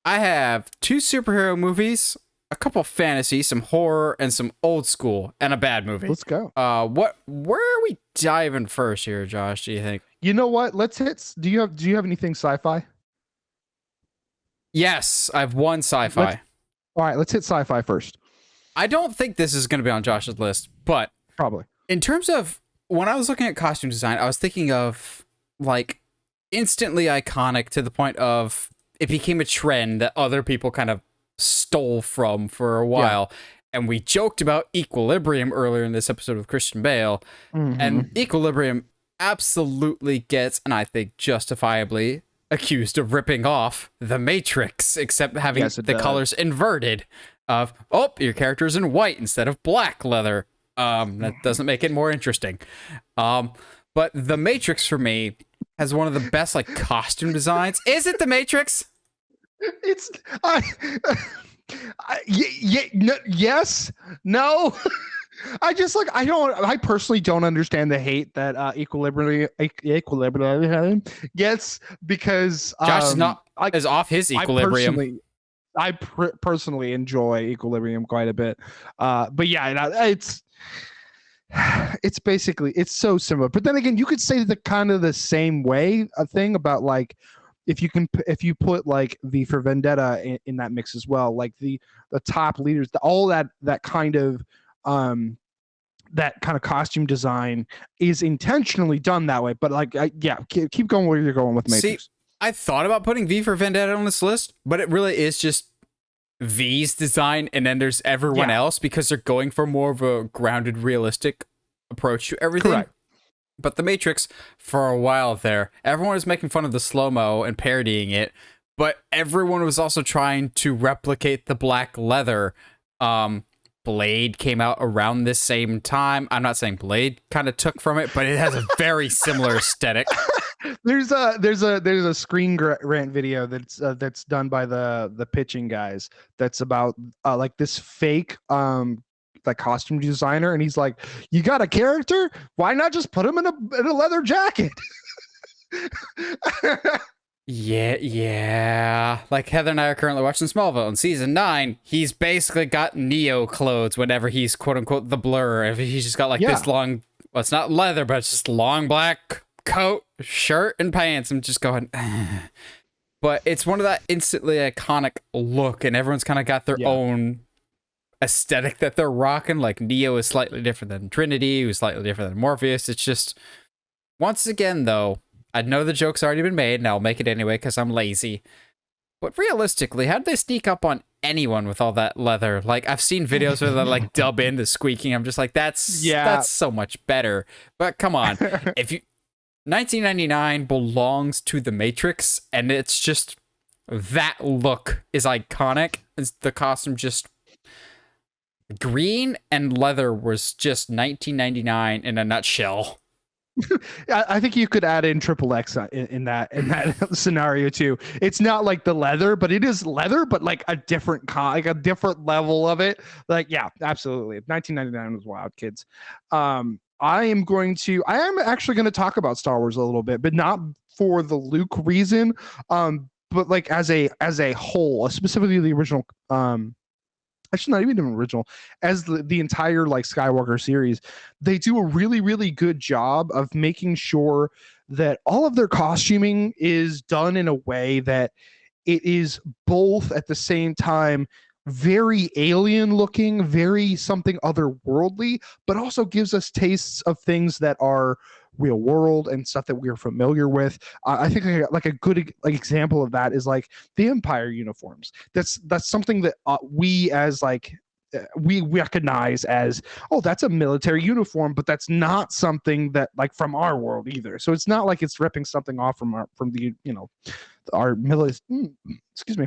I have 2 superhero movies, a couple fantasy, some horror, and some old school, and a bad movie. Let's go. Where are we diving first here, Josh? Do you think? You know what? Let's hit. Do you have anything sci-fi? Yes, I have one sci-fi. All right, let's hit sci-fi first. I don't think this is going to be on Josh's list, but probably in terms of. When I was looking at costume design, I was thinking of like instantly iconic to the point of it became a trend that other people kind of stole from for a while. Yeah. And we joked about Equilibrium earlier in this episode with Christian Bale. Mm-hmm. And Equilibrium absolutely gets, and I think justifiably, accused of ripping off The Matrix, except having the colors inverted of, your character's in white instead of black leather. That doesn't make it more interesting. But The Matrix for me has one of the best like costume designs. Is it The Matrix? It's yes, no. I personally don't understand the hate that Equilibrium gets because Josh is off his Equilibrium. I personally enjoy Equilibrium quite a bit. But yeah, it's basically, it's so similar. But then again, you could say the kind of the same way a thing about like if you put like V for Vendetta in that mix as well, like the top leaders, all that kind of costume design is intentionally done that way. But like keep going where you're going with Matrix. See, I thought about putting V for Vendetta on this list, but it really is just V's design, and then there's everyone else because they're going for more of a grounded, realistic approach to everything. Correct. But The Matrix, for a while there, everyone was making fun of the slow-mo and parodying it, but everyone was also trying to replicate the black leather. Blade came out around this same time. I'm not saying Blade kind of took from it, but it has a very similar aesthetic. There's a Screen Rant video that's done by the pitching guys that's about like this fake like costume designer, and he's like, you got a character, why not just put him in a leather jacket? Yeah. Like Heather and I are currently watching Smallville. In season 9, he's basically got Neo clothes whenever he's quote unquote the Blur. If he's just got like this long, well, it's not leather, but it's just long black coat, shirt, and pants. I'm just going, but it's one of that instantly iconic look, and everyone's kind of got their own aesthetic that they're rocking. Like Neo is slightly different than Trinity, who's slightly different than Morpheus. It's just, once again, though, I know the joke's already been made, and I'll make it anyway because I'm lazy. But realistically, how'd they sneak up on anyone with all that leather? Like, I've seen videos where they like dub in the squeaking. I'm just like, that's so much better. But come on, 1999 belongs to The Matrix, and it's just that look is iconic. The costume just green and leather was just 1999 in a nutshell. I think you could add in triple X in that scenario too. It's not like the leather, but it is leather, but like a different like a different level of it. Like, yeah, absolutely. 1999 was wild, kids. I am actually going to talk about Star Wars a little bit, but not for the Luke reason. But like as a whole, specifically the original. Actually, not even the original, as the entire like Skywalker series, they do a really, really good job of making sure that all of their costuming is done in a way that it is both at the same time very alien looking, very something otherworldly, but also gives us tastes of things that are real world and stuff that we're familiar with. I think like a good like example of that is like the Empire uniforms. That's something that we as like we recognize as, oh, that's a military uniform, but that's not something that like from our world either. So it's not like it's ripping something off from the our military. Excuse me,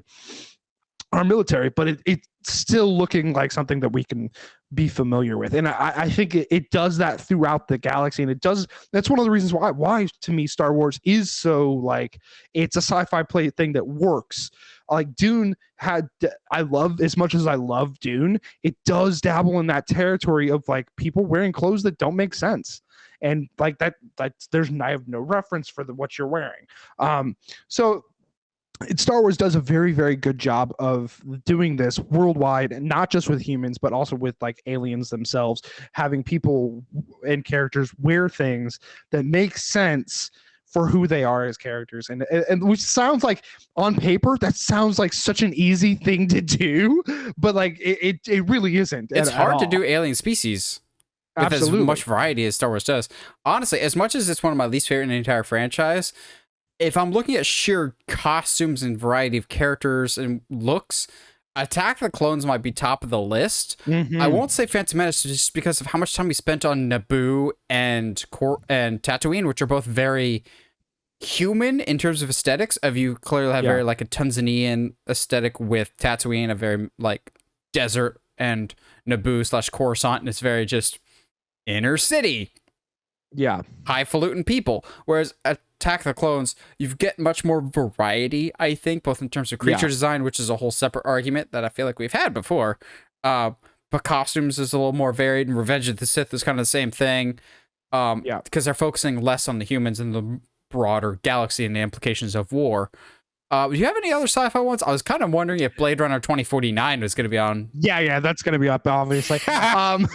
our military, but it's still looking like something that we can be familiar with. And I think it does that throughout the galaxy. And that's one of the reasons why to me, Star Wars is so like, it's a sci-fi play thing that works. Like Dune as much as I love Dune, it does dabble in that territory of like people wearing clothes that don't make sense. And like I have no reference for what you're wearing. So Star Wars does a very, very good job of doing this worldwide, and not just with humans, but also with like aliens themselves, having people and characters wear things that make sense for who they are as characters. And which sounds like on paper, that sounds like such an easy thing to do, but like it really isn't. It's hard to do alien species with Absolutely. as much variety as Star Wars does. Honestly, as much as it's one of my least favorite in the entire franchise, if I'm looking at sheer costumes and variety of characters and looks, Attack of the Clones might be top of the list. Mm-hmm. I won't say Phantom Menace just because of how much time we spent on Naboo and Tatooine, which are both very human in terms of aesthetics. You clearly have very like a Tanzanian aesthetic with Tatooine, a very like desert, and Naboo / Coruscant, and it's very just inner city. Yeah. Highfalutin people. Whereas Attack of the Clones, you get much more variety, I think, both in terms of creature design, which is a whole separate argument that I feel like we've had before. But costumes is a little more varied, and Revenge of the Sith is kind of the same thing. Because they're focusing less on the humans and the broader galaxy and the implications of war. Do you have any other sci-fi ones? I was kind of wondering if Blade Runner 2049 was going to be on. Yeah, that's going to be up, obviously. But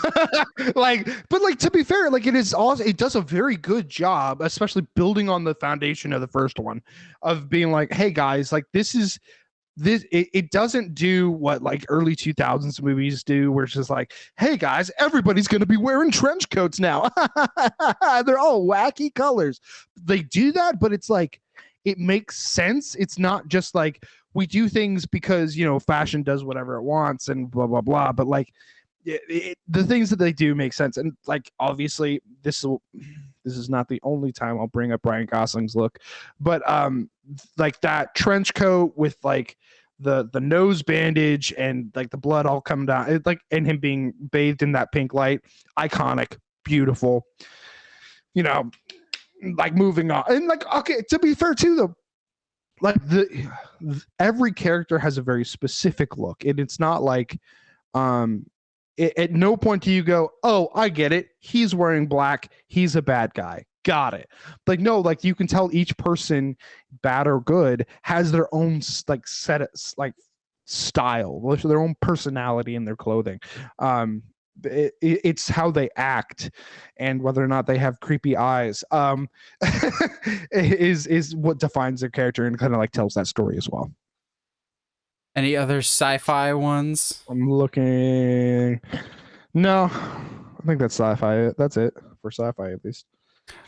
like to be fair, like it does a very good job, especially building on the foundation of the first one, of being like, hey guys, like it doesn't do what like early 2000s movies do, where it's just like, hey guys, everybody's going to be wearing trench coats now. They're all wacky colors. They do that, but it's like, it makes sense. It's not just like we do things because, fashion does whatever it wants and blah, blah, blah. But like the things that they do make sense. And like, obviously this is not the only time I'll bring up Ryan Gosling's look, but like that trench coat with like the nose bandage and like the blood all come down, and him being bathed in that pink light, iconic, beautiful, like moving on. And like, okay, to be fair too though, like every character has a very specific look, and it's not like at no point do you go, oh, I get it, he's wearing black, he's a bad guy, got it. Like, no, like you can tell each person, bad or good, has their own like set of like style, their own personality in their clothing. It's how they act, and whether or not they have creepy eyes is what defines their character and kind of like tells that story as well. Any other sci-fi ones? I'm looking. No, I think that's sci-fi. That's it for sci-fi, at least.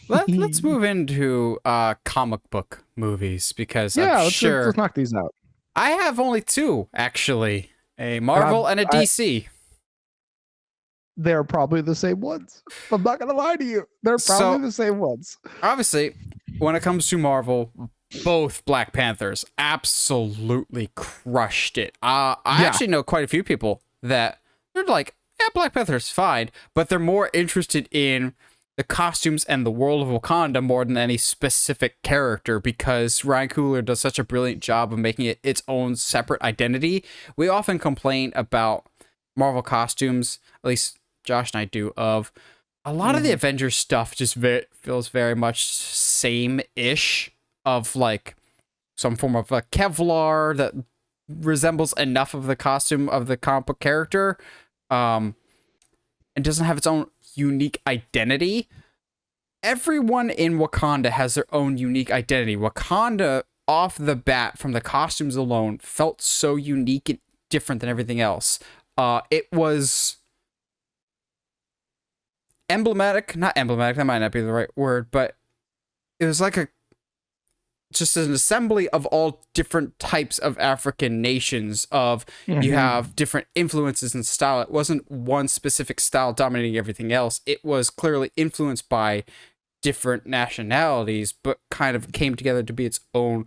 Let's move into comic book movies, because let's knock these out. I have only two, actually, a Marvel and a DC. They're probably the same ones. I'm not gonna lie to you. They're probably the same ones. Obviously, when it comes to Marvel, both Black Panthers absolutely crushed it. I actually know quite a few people that they're like, yeah, Black Panther's fine, but they're more interested in the costumes and the world of Wakanda more than any specific character, because Ryan Coogler does such a brilliant job of making it its own separate identity. We often complain about Marvel costumes, at least Josh and I do, of a lot of the Avengers stuff just feels very much same-ish, of like some form of a Kevlar that resembles enough of the costume of the comic book character, and doesn't have its own unique identity. Everyone in Wakanda has their own unique identity. Wakanda, off the bat, from the costumes alone, felt so unique and different than everything else. It was emblematic, not emblematic, that might not be the right word, but it was like just an assembly of all different types of African nations. Of you have different influences and style. It wasn't one specific style dominating everything else. It was clearly influenced by different nationalities, but kind of came together to be its own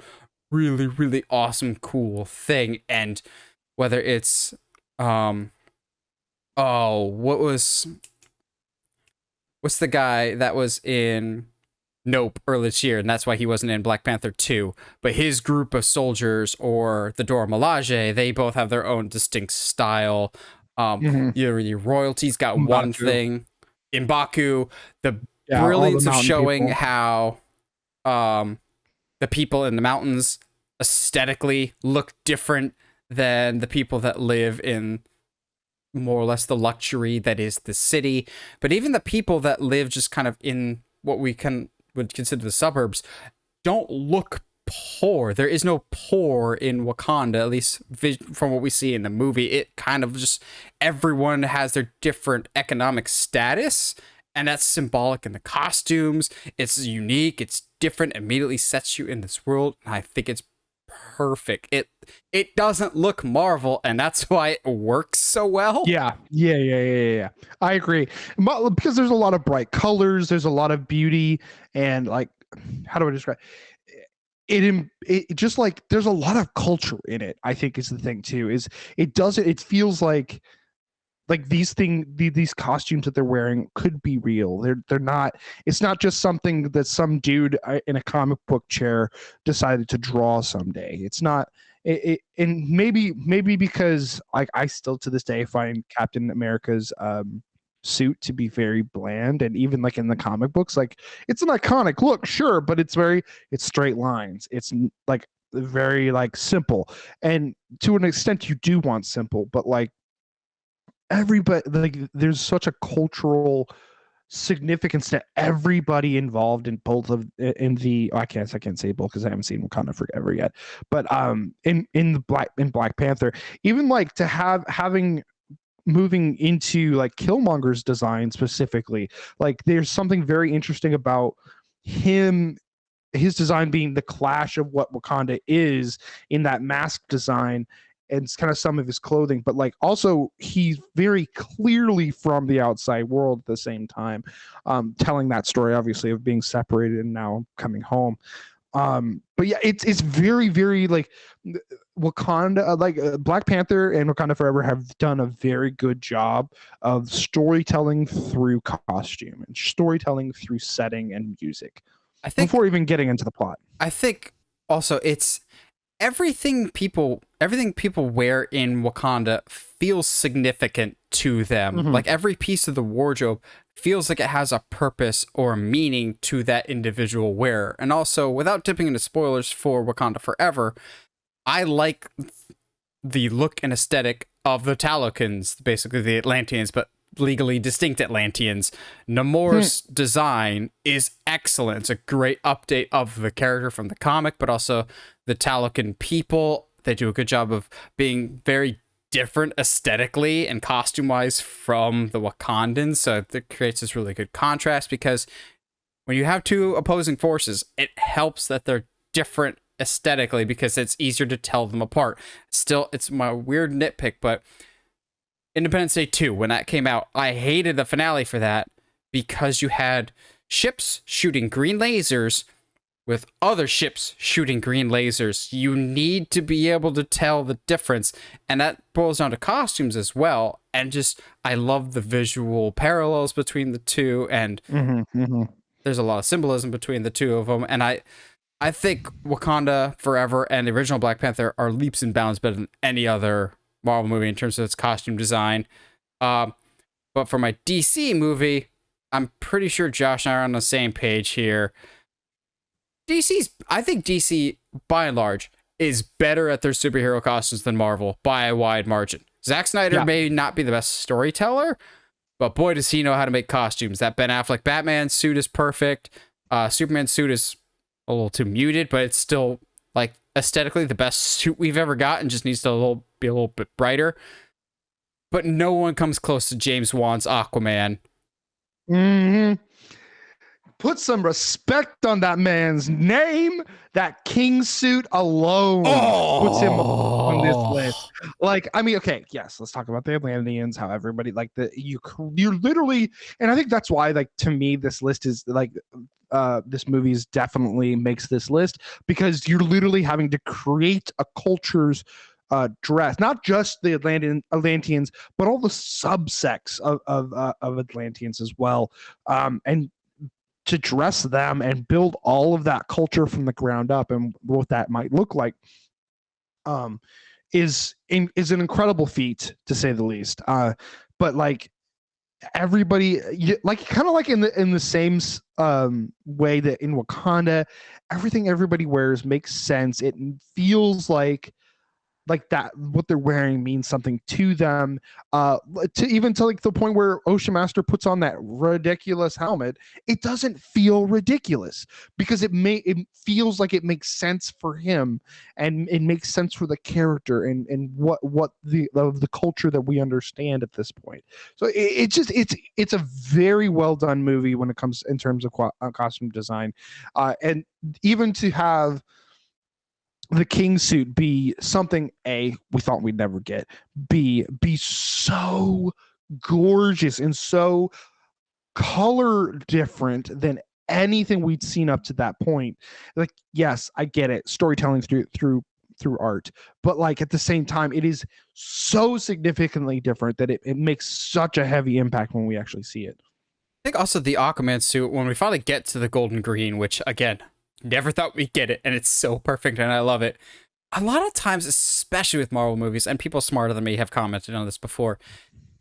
really, really awesome, cool thing. And whether it's what's the guy that was in Nope earlier this year, and that's why he wasn't in Black Panther 2, but his group of soldiers, or the Dora Milaje, they both have their own distinct style. Your royalty's got M'Baku. one thing. M'Baku, the brilliance of showing people. how the people in the mountains aesthetically look different than the people that live in more or less the luxury that is the city. But even the people that live just kind of in what we would consider the suburbs don't look poor. There is no poor in Wakanda, at least from what we see in the movie. It kind of just, everyone has their different economic status, and that's symbolic in the costumes. It's unique, it's different, immediately sets you in this world, and I think it's perfect. It doesn't look Marvel, and that's why it works so well. Yeah. I agree, because there's a lot of bright colors, there's a lot of beauty, and like, how do I describe it? It just, like, there's a lot of culture in it. I think is the thing too. Is it feels like these costumes that they're wearing could be real. They're not. It's not just something that some dude in a comic book chair decided to draw someday. It's not. And maybe because, like, I still to this day find Captain America's suit to be very bland, and even like in the comic books, like, it's an iconic look, sure, but it's straight lines. It's like very like simple, and to an extent you do want simple, but like, everybody, like, there's such a cultural significance to everybody involved in both of I can't say both because I haven't seen Wakanda Forever yet, but in Black Panther, even like to having moving into like Killmonger's design specifically, like, there's something very interesting about his design being the clash of what Wakanda is in that mask design, and it's kind of some of his clothing, but like also he's very clearly from the outside world at the same time, telling that story obviously of being separated and now coming home. But yeah, it's very, very like Wakanda, Black Panther and Wakanda Forever have done a very good job of storytelling through costume and storytelling through setting and music. I think before even getting into the plot, I think also it's everything people wear in Wakanda feels significant to them. Like, every piece of the wardrobe feels like it has a purpose or a meaning to that individual wearer. And also, without dipping into spoilers for Wakanda Forever, I like the look and aesthetic of the Talokans, basically the Atlanteans, but legally distinct Atlanteans. Namor's design is excellent. It's a great update of the character from the comic, but also the Talokan people. They do a good job of being very different aesthetically and costume-wise from the Wakandans, so it creates this really good contrast, because when you have two opposing forces, it helps that they're different aesthetically, because it's easier to tell them apart. Still, it's my weird nitpick, but Independence Day 2, when that came out, I hated the finale for that, because you had ships shooting green lasers with other ships shooting green lasers. You need to be able to tell the difference, and that boils down to costumes as well. and just I love the visual parallels between the two, and there's a lot of symbolism between the two of them, and I think Wakanda Forever and the original Black Panther are leaps and bounds better than any other Marvel movie in terms of its costume design. But for my DC movie, I'm pretty sure Josh and I are on the same page here. I think DC, by and large, is better at their superhero costumes than Marvel by a wide margin. Zack Snyder may not be the best storyteller, but boy, does he know how to make costumes. That Ben Affleck Batman suit is perfect. Superman suit is a little too muted, but it's still like aesthetically the best suit we've ever gotten. Just needs to be a little bit brighter. But no one comes close to James Wan's Aquaman. Put some respect on that man's name. That king suit alone puts him on this list. Like, I mean, okay, yes, let's talk about the Atlanteans, how everybody like you're literally, and I think that's why, like, to me, this list is like, this movie is definitely makes this list, because you're literally having to create a culture's dress, not just the Atlanteans, but all the subsects of Atlanteans as well, and to dress them and build all of that culture from the ground up and what that might look like, is an incredible feat, to say the least. But like everybody, like kind of like in the same way that in Wakanda, everything everybody wears makes sense. It feels like that what they're wearing means something to them, to like the point where Ocean Master puts on that ridiculous helmet. It doesn't feel ridiculous because it feels like it makes sense for him, and it makes sense for the character and what the culture that we understand at this point. So it's a very well done movie when it comes in terms of costume design, and even to have the king suit be something A, we thought we'd never get, B, be so gorgeous and so color different than anything we'd seen up to that point. Like, yes, I get it, storytelling through art, but like at the same time, it is so significantly different that it makes such a heavy impact when we actually see it. I think also the Aquaman suit, when we finally get to the golden green, which again, never thought we'd get it, and it's so perfect, and I love it. A lot of times, especially with Marvel movies, and people smarter than me have commented on this before,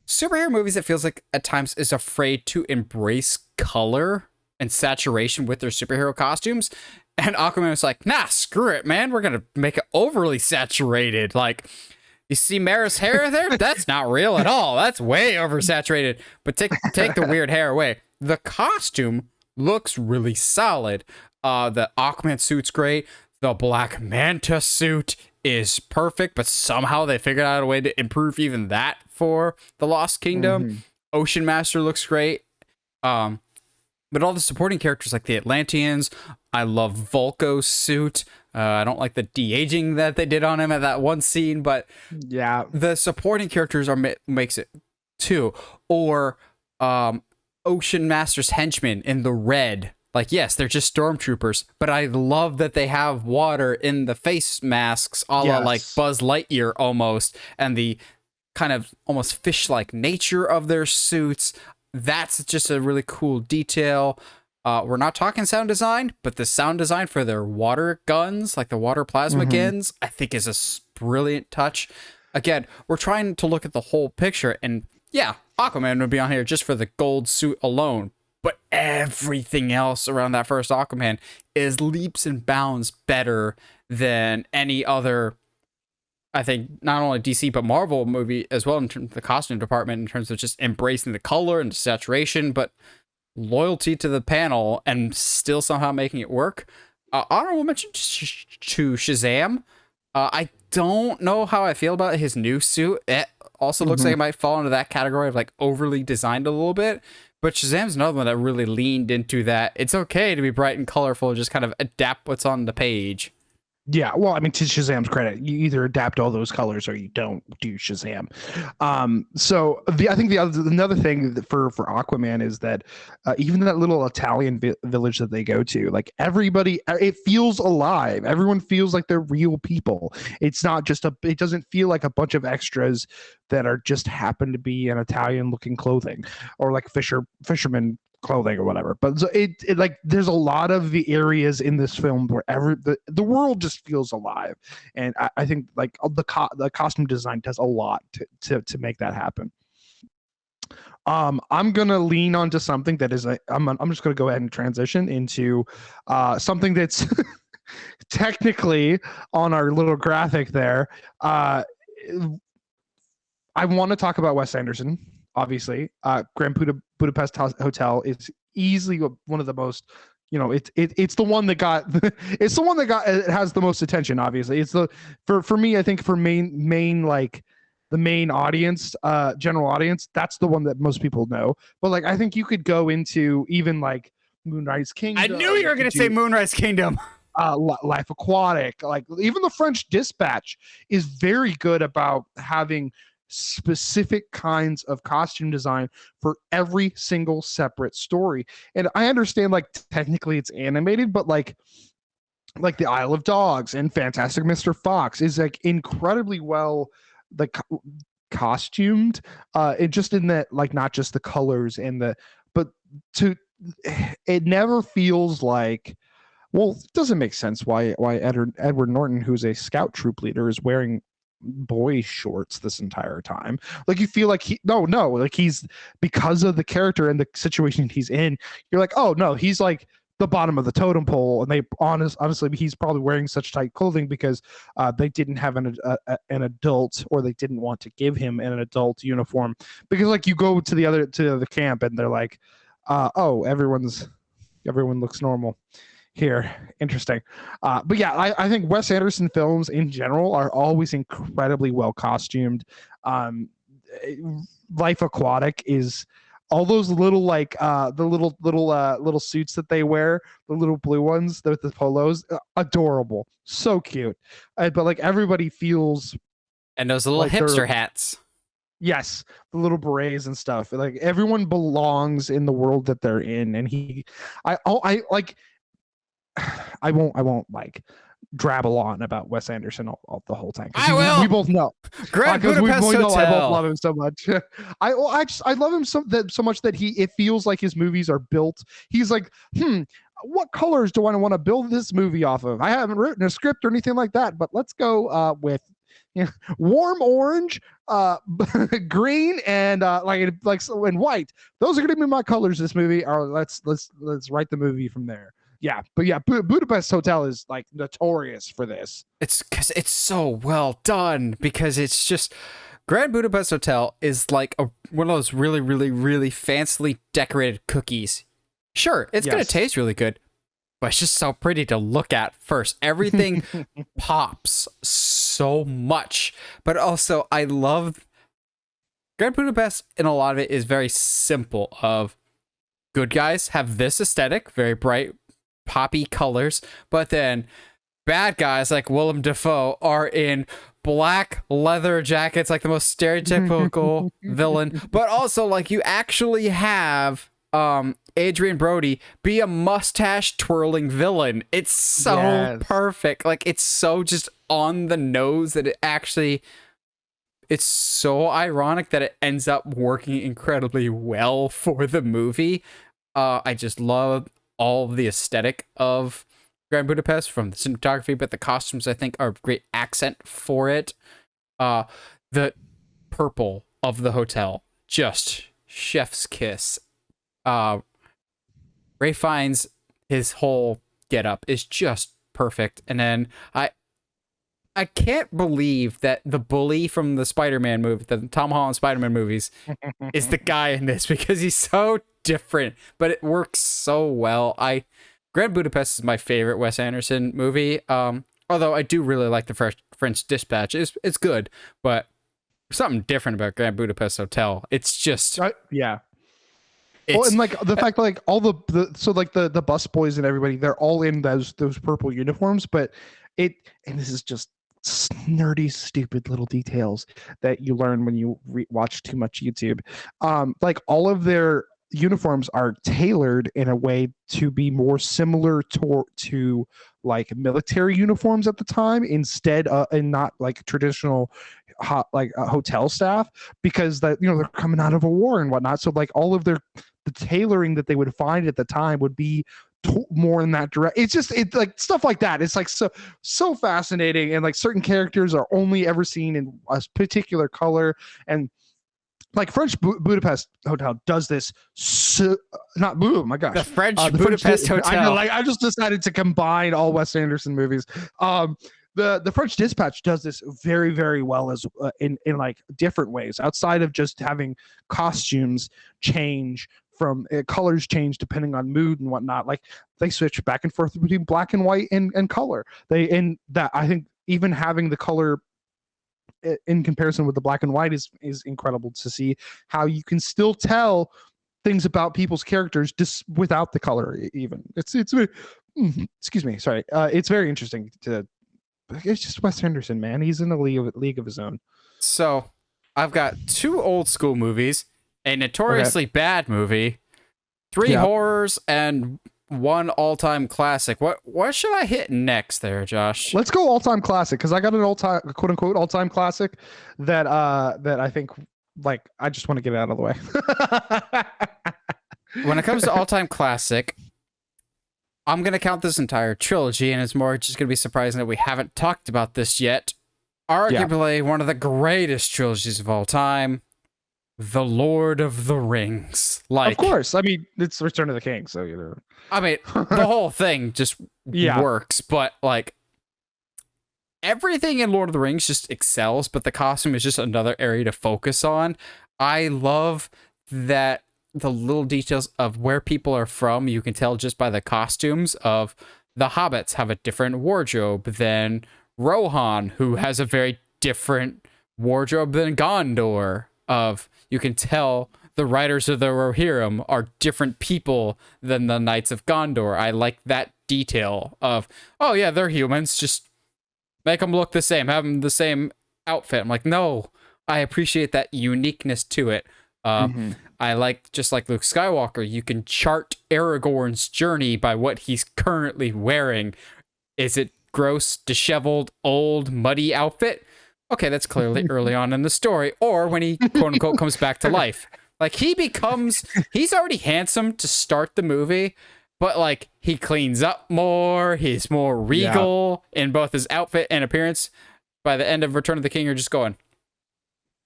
superhero movies, it feels like at times is afraid to embrace color and saturation with their superhero costumes. And Aquaman was like, nah, screw it, man. We're going to make it overly saturated. Like, you see Mara's hair there? That's not real at all. That's way oversaturated. But take the weird hair away. The costume looks really solid. The Aquaman suit's great. The Black Manta suit is perfect, but somehow they figured out a way to improve even that for the Lost Kingdom. Ocean Master looks great. But all the supporting characters, like the Atlanteans, I love Vulko's suit. I don't like the de-aging that they did on him at that one scene, but yeah, the supporting characters makes it too. Or Ocean Master's henchmen in the red. Like, yes, they're just stormtroopers, but I love that they have water in the face masks, a la like Buzz Lightyear almost, and the kind of almost fish-like nature of their suits. That's just a really cool detail. We're not talking sound design, but the sound design for their water guns, like the water plasma guns, I think is a brilliant touch. Again, we're trying to look at the whole picture, and yeah, Aquaman would be on here just for the gold suit alone. But everything else around that first Aquaman is leaps and bounds better than any other, I think, not only DC, but Marvel movie as well in terms of the costume department, in terms of just embracing the color and the saturation, but loyalty to the panel and still somehow making it work. Honorable mention to Shazam. I don't know how I feel about his new suit. It also looks like it might fall into that category of like overly designed a little bit. But Shazam's another one that really leaned into that. It's okay to be bright and colorful, just kind of adapt what's on the page. Yeah, well, I mean, to Shazam's credit, you either adapt all those colors or you don't do Shazam. So I think another thing for Aquaman is that even that little Italian village that they go to, like everybody, it feels alive. Everyone feels like they're real people. It's not just it doesn't feel like a bunch of extras that are just happen to be in Italian looking clothing or like fisherman clothing or whatever. But so it like there's a lot of the areas in this film where the world just feels alive, and I think like the costume design does a lot to make that happen. I'm gonna lean onto something that is I'm just gonna go ahead and transition into something that's technically on our little graphic there. I want to talk about Wes Anderson, obviously. Grand Budapest Hotel is easily one of the most, it's the one that got it's the one that got it has the most attention. Obviously, it's the for me. I think for main like the main audience, general audience, that's the one that most people know. But like, I think you could go into even like Moonrise Kingdom. I knew you were going to say Moonrise Kingdom. Life Aquatic, like even the French Dispatch is very good about having specific kinds of costume design for every single separate story. And I understand like technically it's animated, but like the Isle of Dogs and Fantastic Mr. Fox is like incredibly well like costumed, it just in that like not just the colors and but to it never feels like, well, it doesn't make sense why Edward Norton, who's a scout troop leader, is wearing boy shorts this entire time. Like you feel like like he's, because of the character and the situation he's in, you're like, oh no, he's like the bottom of the totem pole, and they honestly he's probably wearing such tight clothing because they didn't have an adult, or they didn't want to give him an adult uniform, because like you go to the camp and they're like, oh, everyone looks normal here. Interesting. But yeah, I think Wes Anderson films in general are always incredibly well costumed. Life Aquatic is all those little like the little suits that they wear, the little blue ones with the polos, adorable, so cute. But like everybody feels, and those little like hipster hats. Yes, the little berets and stuff. Like everyone belongs in the world that they're in, and I like. I won't like drabble on about Wes Anderson all the whole time. I will. We both know. Grand Budapest Hotel. I both love him so much. I love him so much that it feels like his movies are built. He's like, what colors do I want to build this movie off of? I haven't written a script or anything like that, but let's go with warm orange, green, and and white. Those are going to be my colors this movie. Or let's write the movie from there. Yeah, but yeah, Budapest Hotel is like notorious for this. It's because it's so well done, because it's just Grand Budapest Hotel is like one of those really, really, really fancily decorated cookies. Sure, it's going to taste really good, but it's just so pretty to look at first. Everything pops so much, but also I love Grand Budapest, and a lot of it is very simple of good guys have this aesthetic, very bright, poppy colors, but then bad guys like Willem Dafoe are in black leather jackets, like the most stereotypical villain, but also like you actually have Adrian Brody be a mustache twirling villain. It's so perfect. Like it's so just on the nose that it's so ironic that it ends up working incredibly well for the movie. I just love all of the aesthetic of Grand Budapest, from the cinematography, but the costumes I think are a great accent for it. The purple of the hotel, just chef's kiss. Ray Fiennes, his whole getup is just perfect, and then I can't believe that the bully from the Spider-Man movie, the Tom Holland Spider-Man movies, is the guy in this, because he's so different, but it works so well. Grand Budapest is my favorite Wes Anderson movie. Although I do really like the French Dispatch. It's good, but something different about Grand Budapest Hotel. It's just yeah. Well, and like the fact that like all the bus boys and everybody, they're all in those purple uniforms, but and this is just nerdy, stupid little details that you learn when you watch too much YouTube. Like all of their uniforms are tailored in a way to be more similar to like military uniforms at the time, instead and not like traditional hotel staff, because that, you know, they're coming out of a war and whatnot. So like all of the tailoring that they would find at the time would be more in that direct. It's like stuff like that. It's like so fascinating, and like certain characters are only ever seen in a particular color, and like French Budapest Hotel does this. Not boo, my gosh, The French Budapest Hotel. I just decided to combine all Wes Anderson movies. The French Dispatch does this very, very well as in like different ways, outside of just having costumes change from colors change depending on mood and whatnot. Like they switch back and forth between black and white and color. And that, I think, even having the color in comparison with the black and white is incredible to see how you can still tell things about people's characters just without the color. Even it's excuse me, sorry. It's very interesting to. It's just Wes Anderson, man. He's in a league of his own. So I've got 2 old school movies, a notoriously bad movie, 3 horrors, and 1 all-time classic. What should I hit next there, Josh? Let's go all-time classic, because I got an all-time, quote unquote, all-time classic that I think, like, I just want to get it out of the way. When it comes to all-time classic, I'm going to count this entire trilogy, and it's more just going to be surprising that we haven't talked about this yet. Arguably one of the greatest trilogies of all time, The Lord of the Rings. Like, of course. I mean, it's Return of the King, so, you know. I mean, the whole thing just works, but like everything in Lord of the Rings just excels, but the costume is just another area to focus on. I love that the little details of where people are from, you can tell just by the costumes of the hobbits have a different wardrobe than Rohan, who has a very different wardrobe than Gondor. You can tell the Riders of the Rohirrim are different people than the Knights of Gondor. I like that detail of, oh yeah, they're humans, just make them look the same, have them the same outfit. I'm like, no, I appreciate that uniqueness to it. I like, just like Luke Skywalker, you can chart Aragorn's journey by what he's currently wearing. Is it gross, disheveled, old, muddy outfit? Okay, that's clearly early on in the story, or when he quote unquote comes back to life. Like he's already handsome to start the movie, but like he cleans up more, he's more regal in both his outfit and appearance. By the end of Return of the King, you're just going,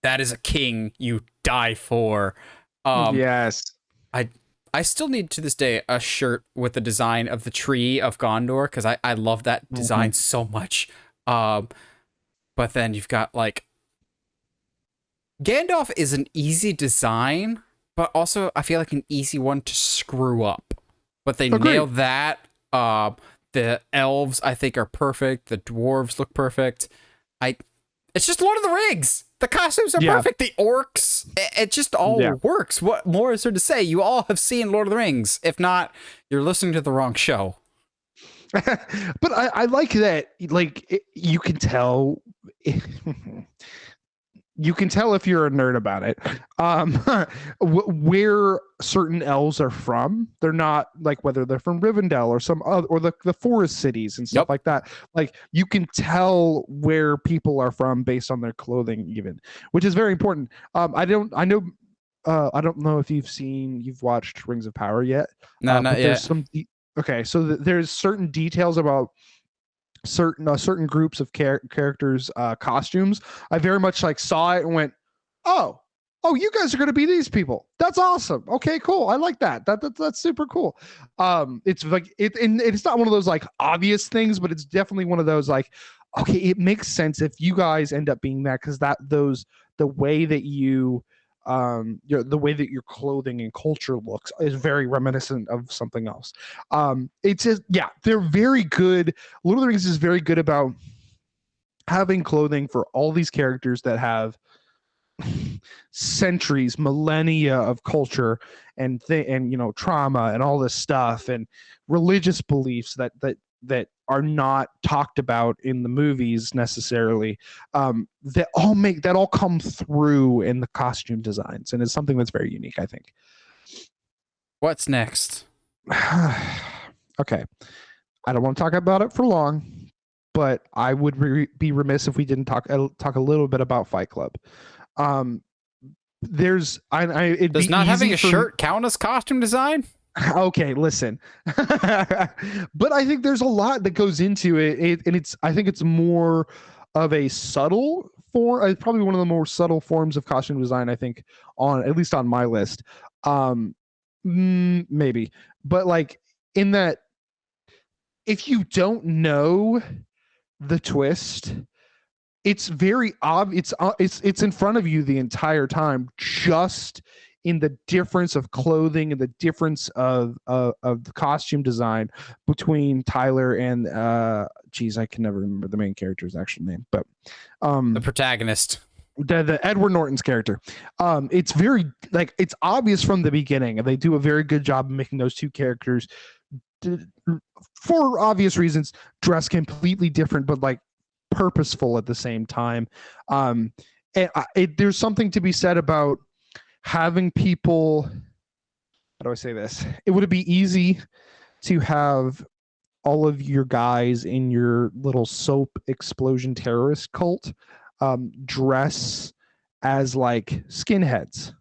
that is a king you die for. Yes. I still need to this day a shirt with the design of the tree of Gondor, because I love that design so much. But then you've got like Gandalf is an easy design, but also I feel like an easy one to screw up. But they nailed that. The elves I think are perfect. The dwarves look perfect. It's just Lord of the Rings. The costumes are perfect. The orcs, it just all works. What more is there to say? You all have seen Lord of the Rings. If not, you're listening to the wrong show. But I like that. Like you can tell. You can tell if you're a nerd about it, where certain elves are from. They're not like whether they're from Rivendell or some other, or the forest cities and stuff like that. Like you can tell where people are from based on their clothing, even, which is very important. I don't know if you've watched Rings of Power yet. No, not yet. So there's certain details about certain groups of characters costumes. I very much like saw it and went, oh you guys are going to be these people. That's awesome. Okay, cool. I like that. That's super cool. It's like it's not one of those like obvious things, but it's definitely one of those like, okay, it makes sense if you guys end up being that, because the way that the way that your clothing and culture looks is very reminiscent of something else. It's just, they're very good. Lord of the Rings is very good about having clothing for all these characters that have centuries, millennia of culture and trauma and all this stuff and religious beliefs that are not talked about in the movies necessarily, that all come through in the costume designs, and it's something that's very unique, I think. What's next? Okay, I don't want to talk about it for long, but I would be remiss if we didn't talk a little bit about Fight Club. Does not having a shirt count as costume design? Okay, listen. But I think there's a lot that goes into it, and I think it's more of a subtle form, probably one of the more subtle forms of costume design, I think, at least on my list. Maybe, but like, in that, if you don't know the twist, it's very obvious. It's in front of you the entire time, just in the difference of clothing and the difference of the costume design between Tyler and I can never remember the main character's actual name, but the protagonist, the Edward Norton's character. It's very, like, it's obvious from the beginning, and they do a very good job of making those two characters, for obvious reasons, dress completely different, but like purposeful at the same time. And there's something to be said about having people, how do I say this? It would be easy to have all of your guys in your little soap explosion terrorist cult dress as like skinheads,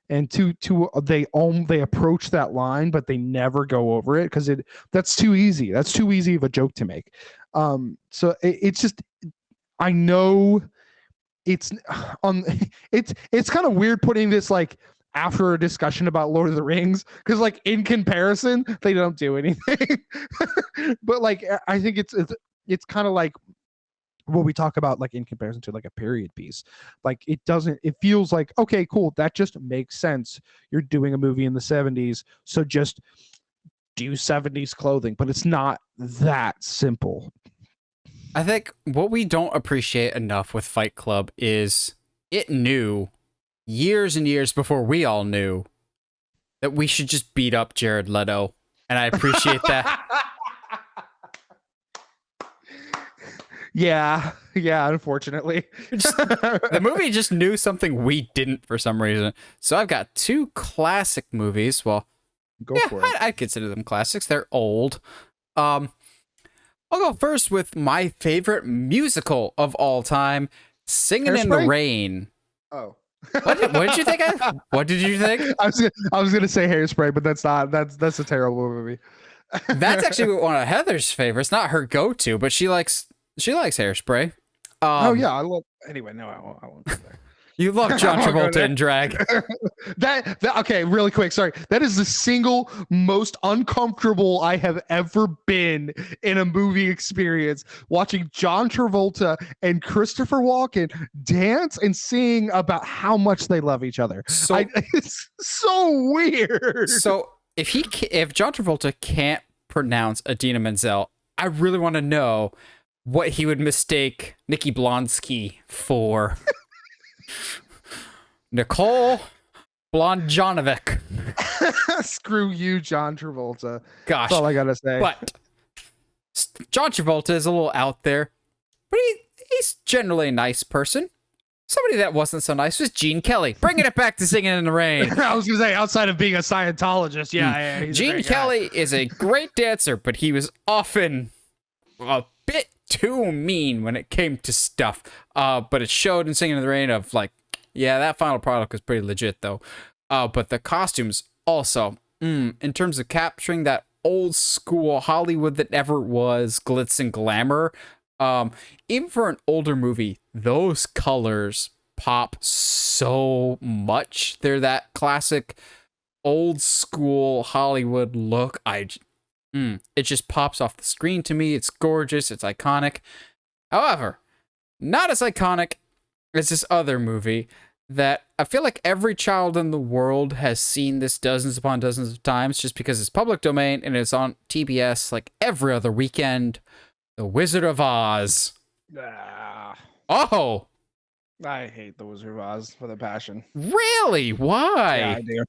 and they approach that line, but they never go over it because that's too easy. That's too easy of a joke to make. So it's just, I know it's it's kind of weird putting this like after a discussion about Lord of the Rings, because like in comparison they don't do anything. But like, I think it's kind of like what we talk about, like in comparison to like a period piece. Like, it feels like, okay, cool, that just makes sense. You're doing a movie in the 70s, so just do 70s clothing, but it's not that simple. I think what we don't appreciate enough with Fight Club is it knew years and years before we all knew that we should just beat up Jared Leto. And I appreciate that. Yeah, unfortunately. The movie just knew something we didn't for some reason. So I've got two classic movies. Well, Go for it. I'd consider them classics. They're old. I'll go first with my favorite musical of all time, Singing in the Rain. Oh. What did you think? What did you think? I was gonna say Hairspray, but that's a terrible movie. That's actually one of Heather's favorites. Not her go-to, but she likes Hairspray. Anyway, no, I won't go there. You love John Travolta in drag. that okay, really quick. Sorry, that is the single most uncomfortable I have ever been in a movie experience. Watching John Travolta and Christopher Walken dance and sing about how much they love each other. So it's so weird. So if John Travolta can't pronounce Idina Menzel, I really want to know what he would mistake Nikki Blonsky for. Nicole Blonjonovic. Screw you, John Travolta. Gosh. That's all I gotta say. But John Travolta is a little out there, but he's generally a nice person. Somebody that wasn't so nice was Gene Kelly. Bringing it back to Singing in the Rain. I was gonna say, outside of being a Scientologist, yeah, Gene Kelly is a great dancer, but he was often a bit too mean when it came to stuff. But it showed in Singing in the Rain of like, yeah, that final product was pretty legit though. But the costumes also, in terms of capturing that old school Hollywood that never was glitz and glamour, even for an older movie, those colors pop so much. They're that classic old school Hollywood look. It just pops off the screen to me. It's gorgeous. It's iconic. However, not as iconic as this other movie that I feel like every child in the world has seen this dozens upon dozens of times just because it's public domain and it's on TBS like every other weekend. The Wizard of Oz. Oh! I hate The Wizard of Oz with a passion. Really? Why? Yeah, I do.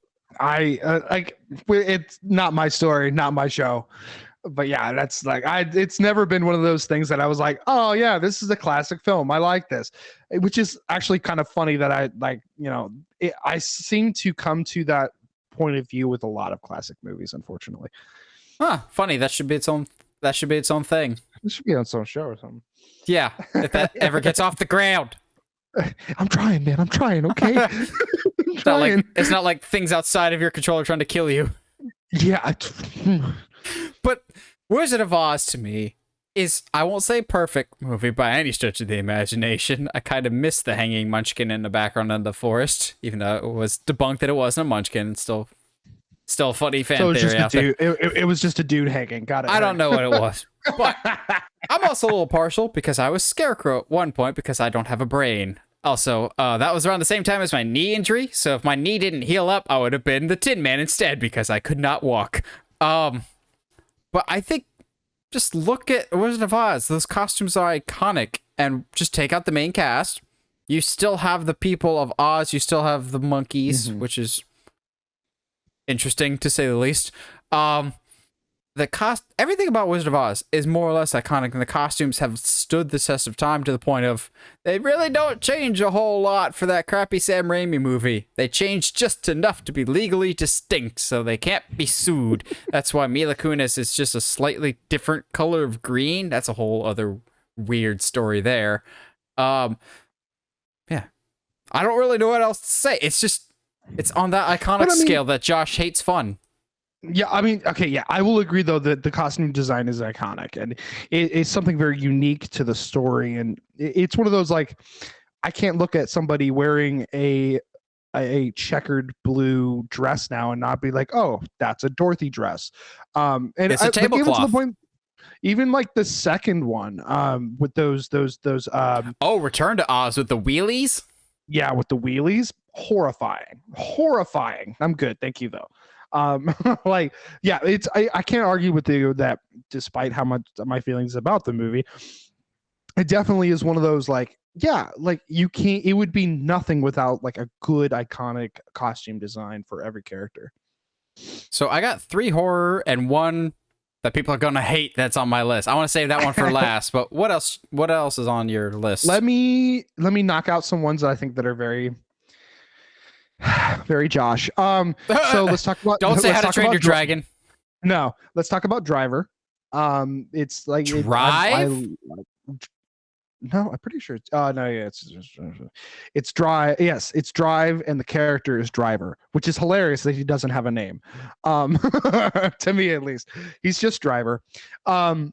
It's not my story, not my show. But yeah, that's like it's never been one of those things that I was like, oh yeah, this is a classic film. I like this. Which is actually kind of funny that I like, I seem to come to that point of view with a lot of classic movies, unfortunately. Huh, funny. That should be its own. That should be its own thing. This should be on some show or something. Yeah, if that ever gets off the ground. I'm trying, man. I'm trying. Okay. I'm trying. It's not like things outside of your control are trying to kill you. Yeah. But Wizard of Oz to me is, I won't say perfect movie by any stretch of the imagination. I kind of miss the hanging munchkin in the background of the forest, even though it was debunked that it wasn't a munchkin. It's still a funny fan So it was theory just out a there. dude. It was just a dude hanging. Got it. I don't know what it was, but I'm also a little partial because I was Scarecrow at one point because I don't have a brain. Also, that was around the same time as my knee injury, so if my knee didn't heal up, I would have been the Tin Man instead because I could not walk. But I think just look at Wizard of Oz. Those costumes are iconic, and just take out the main cast. You still have the people of Oz. You still have the monkeys, which is interesting to say the least. Everything about Wizard of Oz is more or less iconic, and the costumes have stood the test of time to the point of they really don't change a whole lot for that crappy Sam Raimi movie. They changed just enough to be legally distinct, so they can't be sued. That's why Mila Kunis is just a slightly different color of green. That's a whole other weird story there. Yeah, I don't really know what else to say. It's on that iconic scale that Josh hates fun. Yeah, I mean, okay, yeah, I will agree though that the costume design is iconic and it's something very unique to the story, and it's one of those like I can't look at somebody wearing a checkered blue dress now and not be like, oh, that's a Dorothy dress. And it's a tablecloth. Even like the second one, with those Return to Oz with the wheelies. Yeah, with the wheelies, horrifying. I'm good, thank you though. Like, yeah, I can't argue with you that despite how much my feelings about the movie, it definitely is one of those like, yeah, like you can't, it would be nothing without like a good iconic costume design for every character. So I got 3 horror and 1 that people are gonna hate that's on my list. I want to save that one for last, but what else is on your list? Let me knock out some ones that I think that are very Josh. So let's talk about Don't say How to Train Your Dragon. No, let's talk about Driver. It's like Drive. No, I'm pretty sure. No, yeah, it's Drive. Yes, it's Drive, and the character is Driver, which is hilarious that he doesn't have a name. To me at least, he's just Driver. How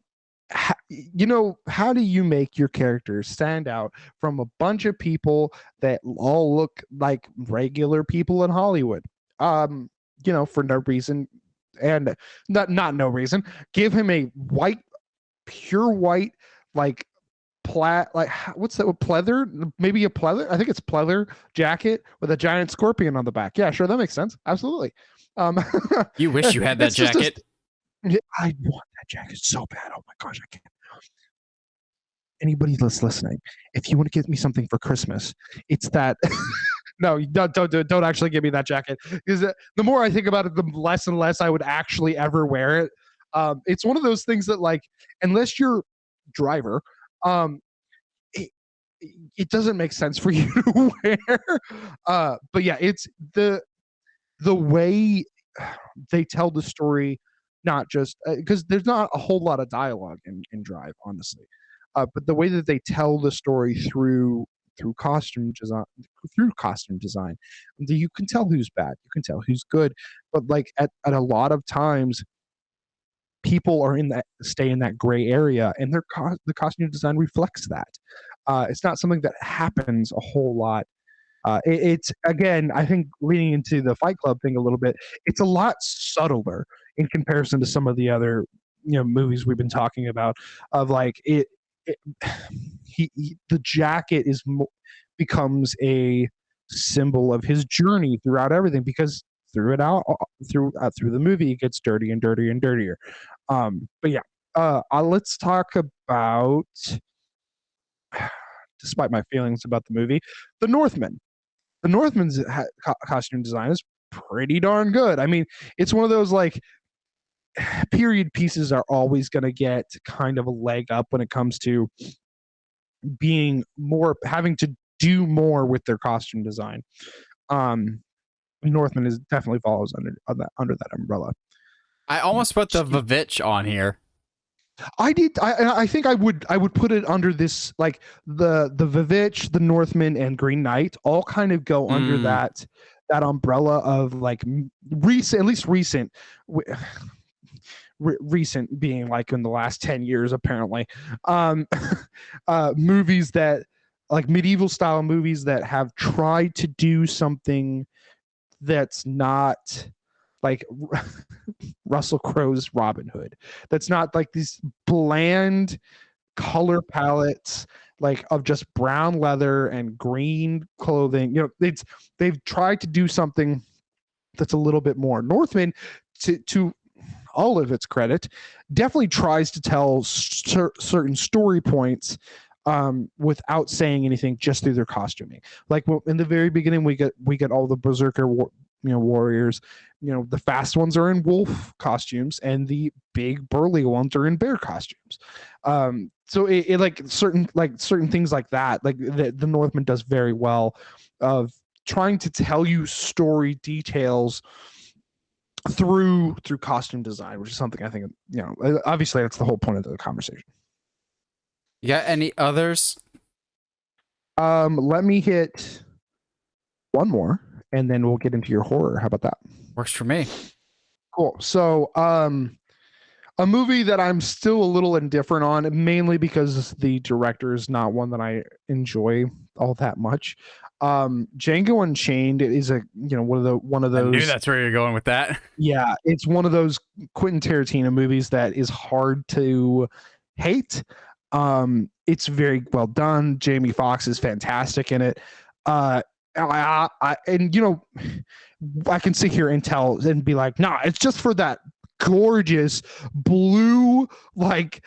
do you make your characters stand out from a bunch of people that all look like regular people in Hollywood? For no reason, and not no reason. Give him a pure white, like what's that? Pleather? Maybe a pleather? I think it's pleather jacket with a giant scorpion on the back. Yeah, sure, that makes sense. Absolutely. You wish you had that jacket. I want that jacket so bad. Oh my gosh, I can't. Anybody that's listening, if you want to get me something for Christmas, it's that. No, don't do it. Don't actually give me that jacket, because the more I think about it, the less and less I would actually ever wear it. It's one of those things that, like, unless you're Driver, it doesn't make sense for you to wear. But yeah, it's the way they tell the story. Not just because there's not a whole lot of dialogue in Drive, honestly, but the way that they tell the story through costume design, you can tell who's bad, you can tell who's good, but like at a lot of times, people are stay in that gray area, and the costume design reflects that. It's not something that happens a whole lot. It's again, I think leading into the Fight Club thing a little bit, it's a lot subtler in comparison to some of the other movies we've been talking about. Of like the jacket becomes a symbol of his journey throughout everything, because through the movie it gets dirty and dirtier and dirtier. But yeah, let's talk about, despite my feelings about the movie, The Northman. The Northman's costume design is pretty darn good. I mean, it's one of those like period pieces are always going to get kind of a leg up when it comes to being more, having to do more with their costume design. Northman is definitely falls under that umbrella. I almost put the Vivitch on here. I did. I think I would put it under this, like the Vivitch, the Northman, and Green Knight all kind of go under that umbrella of like recent, at least recent being like in the last 10 years apparently, movies that like medieval style movies that have tried to do something that's not like Russell Crowe's Robin Hood. That's not like these bland color palettes like of just brown leather and green clothing. You know, they've tried to do something that's a little bit more. Northman, to all of its credit, definitely tries to tell certain story points without saying anything, just through their costuming. Like in the very beginning, we get all the berserker warriors. You know, the fast ones are in wolf costumes, and the big burly ones are in bear costumes. So it like certain things like that, like the Northman does very well of trying to tell you story details through costume design, which is something I think, you know, obviously that's the whole point of the conversation. You got any others? Let me hit one more, and then we'll get into your horror. How about that? Works for me. Cool. So, a movie that I'm still a little indifferent on, mainly because the director is not one that I enjoy all that much. Django Unchained is one of those. I knew that's where you're going with that. Yeah, it's one of those Quentin Tarantino movies that is hard to hate. It's very well done. Jamie Foxx is fantastic in it. And you know, I can sit here and tell and be like, nah, it's just for that gorgeous blue like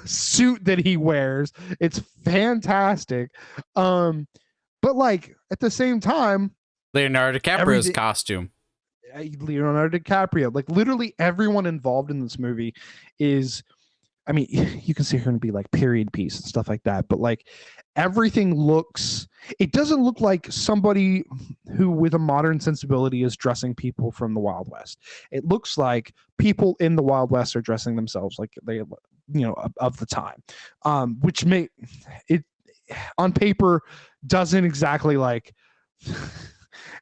suit that he wears. It's fantastic. But like at the same time, Leonardo DiCaprio's costume. Leonardo DiCaprio, like literally everyone involved in this movie is, I mean, you can sit here and be like period piece and stuff like that, but like everything looks, it doesn't look like somebody who with a modern sensibility is dressing people from the Wild West. It looks like people in the Wild West are dressing themselves like they, you know, of the time, which may it on paper doesn't exactly like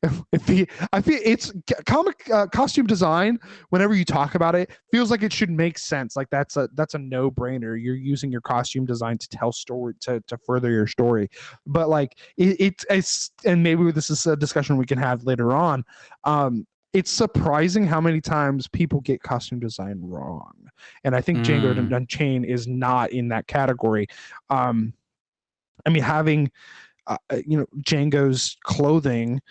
I feel it's comic costume design. Whenever you talk about it, feels like it should make sense. Like that's a no-brainer. You're using your costume design to tell story to further your story. But like it's and maybe this is a discussion we can have later on. It's surprising how many times people get costume design wrong, and I think Django Unchained is not in that category. I mean, having you know, Django's clothing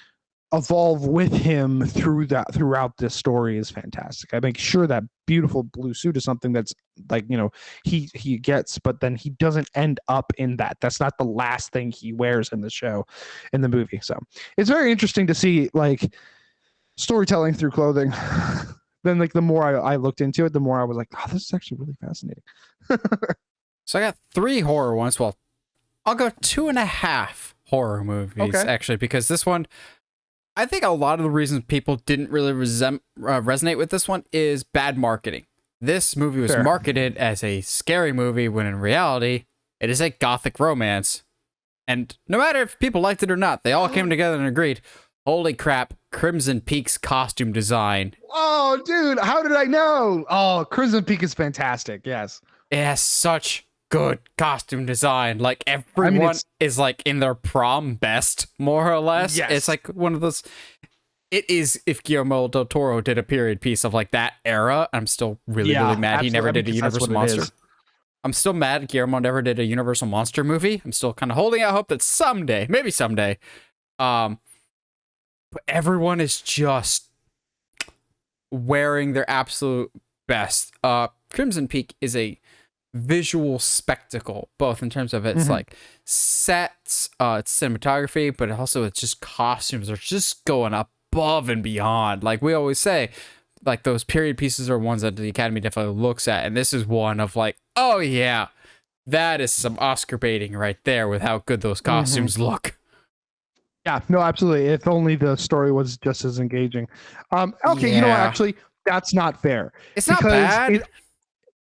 evolve with him throughout this story is fantastic. I make sure that beautiful blue suit is something that's like, you know, he gets, but then he doesn't end up in that. That's not the last thing he wears in the movie. So it's very interesting to see like storytelling through clothing. Then like the more I looked into it, the more I was like, oh, this is actually really fascinating. So I got 3 horror ones. Well, I'll go 2.5 horror movies, actually, because this one, I think a lot of the reasons people didn't really resonate with this one is bad marketing. This movie was marketed as a scary movie when in reality, it is a gothic romance. And no matter if people liked it or not, they all came together and agreed, holy crap, Crimson Peak's costume design. Oh, dude, how did I know? Oh, Crimson Peak is fantastic, yes. It has such good costume design. Like everyone is like in their prom best, more or less. Yes. It's like one of those. It is if Guillermo del Toro did a period piece of like that era. I'm still really mad he never did a Universal Monster. I'm still mad Guillermo never did a Universal Monster movie. I'm still kind of holding out hope that someday, maybe someday. But everyone is just wearing their absolute best. Crimson Peak is a visual spectacle, both in terms of its like sets, its cinematography, but also it's just costumes are just going above and beyond. Like we always say, like those period pieces are ones that the Academy definitely looks at, and this is one of like, oh yeah, that is some Oscar baiting right there with how good those costumes look. Yeah, no, absolutely. If only the story was just as engaging. Okay, you know what? Yeah. Actually, that's not fair. It's not bad.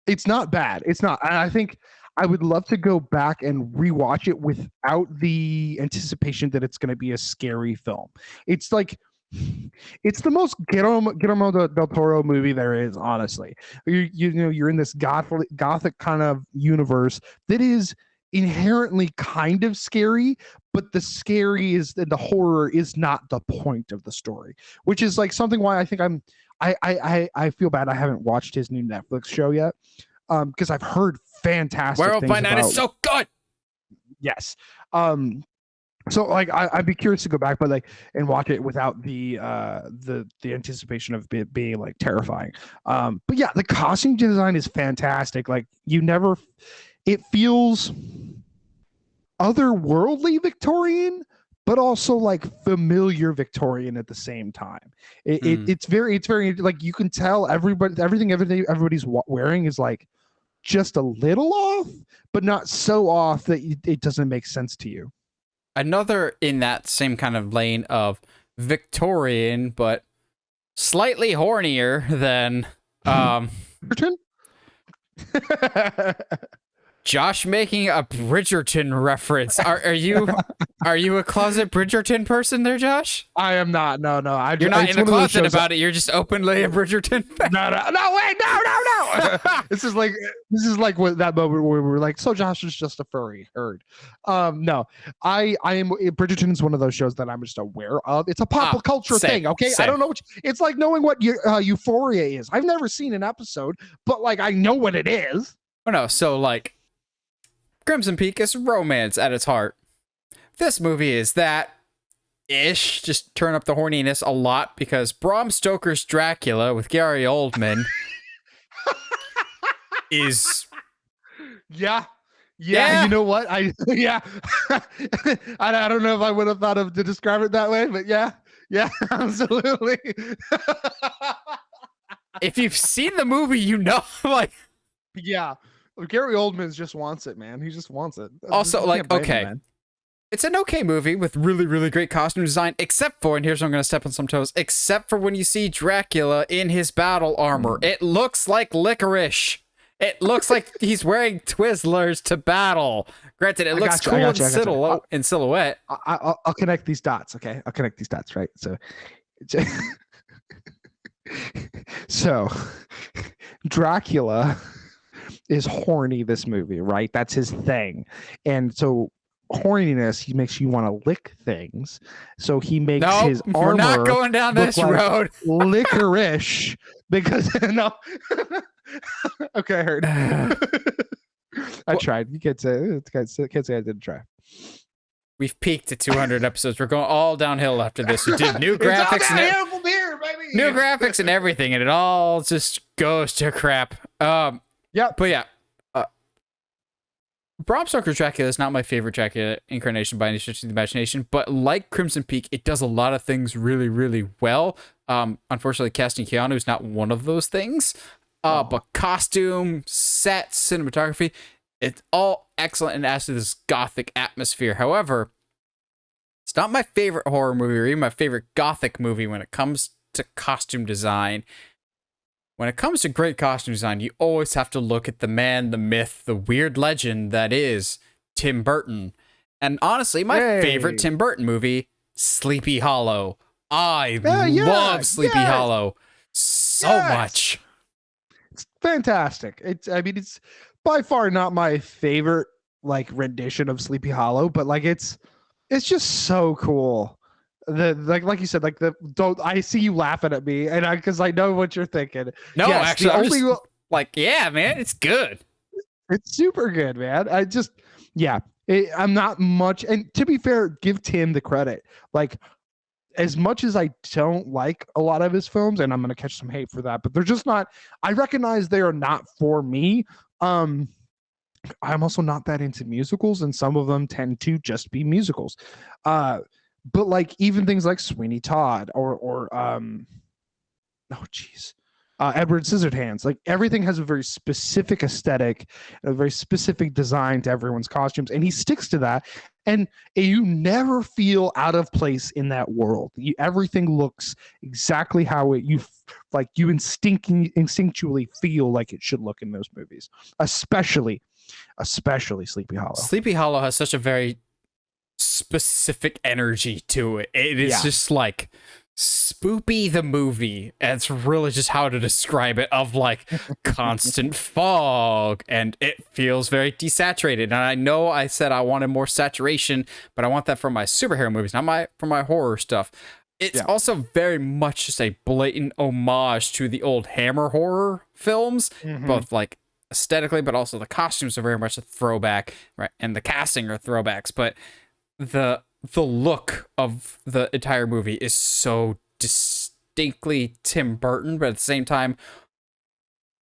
It's not bad. It's not. And I think I would love to go back and rewatch it without the anticipation that it's going to be a scary film. It's like it's the most Guillermo del Toro movie there is, honestly. You know, you're in this gothic kind of universe that is inherently kind of scary, but the horror is not the point of the story, which is like something why I think I feel bad I haven't watched his new Netflix show yet, because I've heard fantastic Werewolf things by Night about. is so good. Yes. So like I'd be curious to go back, but like and watch it without the anticipation of it being like terrifying. But yeah, the costume design is fantastic. Like it feels otherworldly Victorian, but also like familiar Victorian at the same time. It's very like you can tell everything everybody's wearing is like just a little off, but not so off that it doesn't make sense to you. Another in that same kind of lane of Victorian, but slightly hornier than Josh making a Bridgerton reference. Are you a closet Bridgerton person there, Josh? I am not. No. You're not in the closet about it. You're just openly a Bridgerton fan. No, wait, no. This is like what that moment where we're like, so Josh is just a furry herd. No, I am. Bridgerton is one of those shows that I'm just aware of. It's a pop culture thing. Okay, same. I don't know. It's like knowing what Euphoria is. I've never seen an episode, but like I know what it is. Oh no, so like Crimson Peak is romance at its heart. This movie is that ish. Just turn up the horniness a lot because Bram Stoker's Dracula with Gary Oldman is yeah. You know what? I don't know if I would have thought of to describe it that way, but yeah, absolutely. If you've seen the movie, you know, like, yeah. Gary Oldman just wants it, man. He just wants it. Also, like, okay, it's an okay movie with really, really great costume design, except for, and here's where I'm going to step on some toes, except for when you see Dracula in his battle armor. It looks like licorice. It looks like he's wearing Twizzlers to battle. Granted, it looks cool in silhouette. I'll connect these dots, okay? I'll connect these dots, right? So Dracula is horny this movie, right? That's his thing. And so horniness, he makes you want to lick things. So he makes his armor. We're not going down this road. Licorice because no. Okay, I heard. I tried. You can't say I didn't try. We've peaked at 200 episodes. We're going all downhill after this. We did new graphics new graphics and everything, and it all just goes to crap. Yeah, but yeah, Bram Stoker's Dracula is not my favorite Dracula incarnation by any stretch of the imagination, but like Crimson Peak, it does a lot of things really, really well. Unfortunately, casting Keanu is not one of those things. But costume, sets, cinematography, it's all excellent and adds to this gothic atmosphere. However, it's not my favorite horror movie or even my favorite gothic movie when it comes to costume design. When it comes to great costume design, you always have to look at the man, the myth, the weird legend that is Tim Burton. And honestly, my favorite Tim Burton movie, Sleepy Hollow. I love Sleepy Hollow so much. It's fantastic. It's by far not my favorite like rendition of Sleepy Hollow, but like it's just so cool. Like you said, like I see you laughing at me, and because I know what you're thinking. No, yes, actually, I'm just like, yeah, man, it's good. It's super good, man. I'm not much, and to be fair, give Tim the credit. Like, as much as I don't like a lot of his films, and I'm gonna catch some hate for that, but they're just not. I recognize they are not for me. I'm also not that into musicals, and some of them tend to just be musicals. But like even things like Sweeney Todd or oh geez, Edward Scissorhands. Like everything has a very specific aesthetic, a very specific design to everyone's costumes, and he sticks to that. And you never feel out of place in that world. Everything looks exactly how you instinctually feel like it should look in those movies, especially Sleepy Hollow. Sleepy Hollow has such a very specific energy to it. It is just like Spoopy the movie. It's really just how to describe it, of like constant fog, and it feels very desaturated. And I know I said I wanted more saturation, but I want that for my superhero movies, not for my horror stuff. It's also very much just a blatant homage to the old Hammer horror films, both like aesthetically, but also the costumes are very much a throwback, right? And the casting are throwbacks, but the look of the entire movie is so distinctly Tim Burton, but at the same time,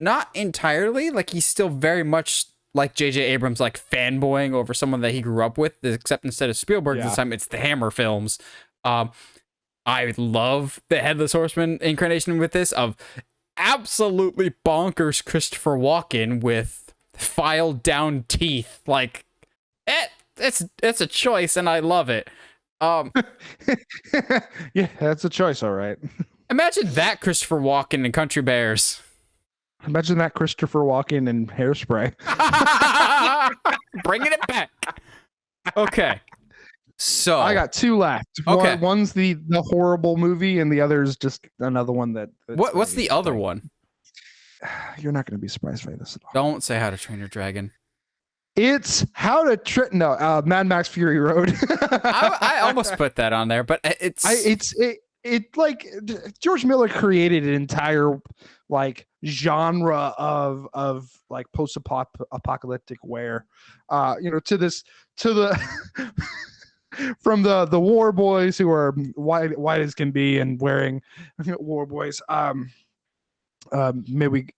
not entirely. Like, he's still very much like J.J. Abrams, like fanboying over someone that he grew up with, except instead of Spielberg this time, it's the Hammer films. I love the Headless Horseman incarnation with this, of absolutely bonkers Christopher Walken with filed down teeth. Like, it's a choice, and I love it. Yeah, that's a choice, all right. Imagine that Christopher Walken in Country Bears. Imagine that Christopher Walken in Hairspray. Bringing it back. Okay. So I got two left. Okay. One's the horrible movie, and the other's just another one what's the other one? You're not going to be surprised by this at all. Don't say How to Train Your Dragon. It's Mad Max Fury Road. I almost put that on there, but it's like George Miller created an entire like genre of like post-apocalyptic wear, to the from the war boys who are white as can be and wearing war boys. May we